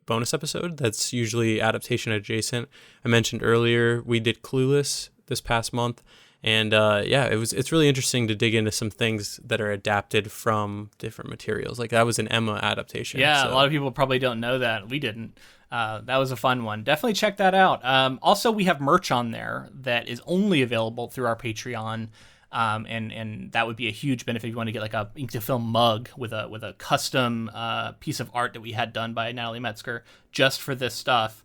bonus episode that's usually adaptation adjacent. I mentioned earlier we did Clueless this past month, and it's really interesting to dig into some things that are adapted from different materials. Like that was an Emma adaptation. A lot of people probably don't know that. We didn't. That was a fun one. Definitely check that out. Also, we have merch on there that is only available through our Patreon. And that would be a huge benefit if you want to get like a Ink to Film mug with a custom piece of art that we had done by Natalie Metzger just for this stuff.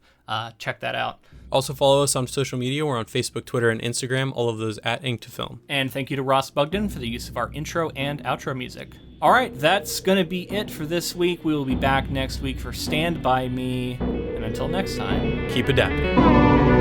Check that out. Also follow us on social media. We're on Facebook, Twitter, and Instagram, all of those at Ink to Film. And thank you to Ross Bugden for the use of our intro and outro music. All right, that's going to be it for this week. We will be back next week for Stand By Me. And until next time, keep adapting.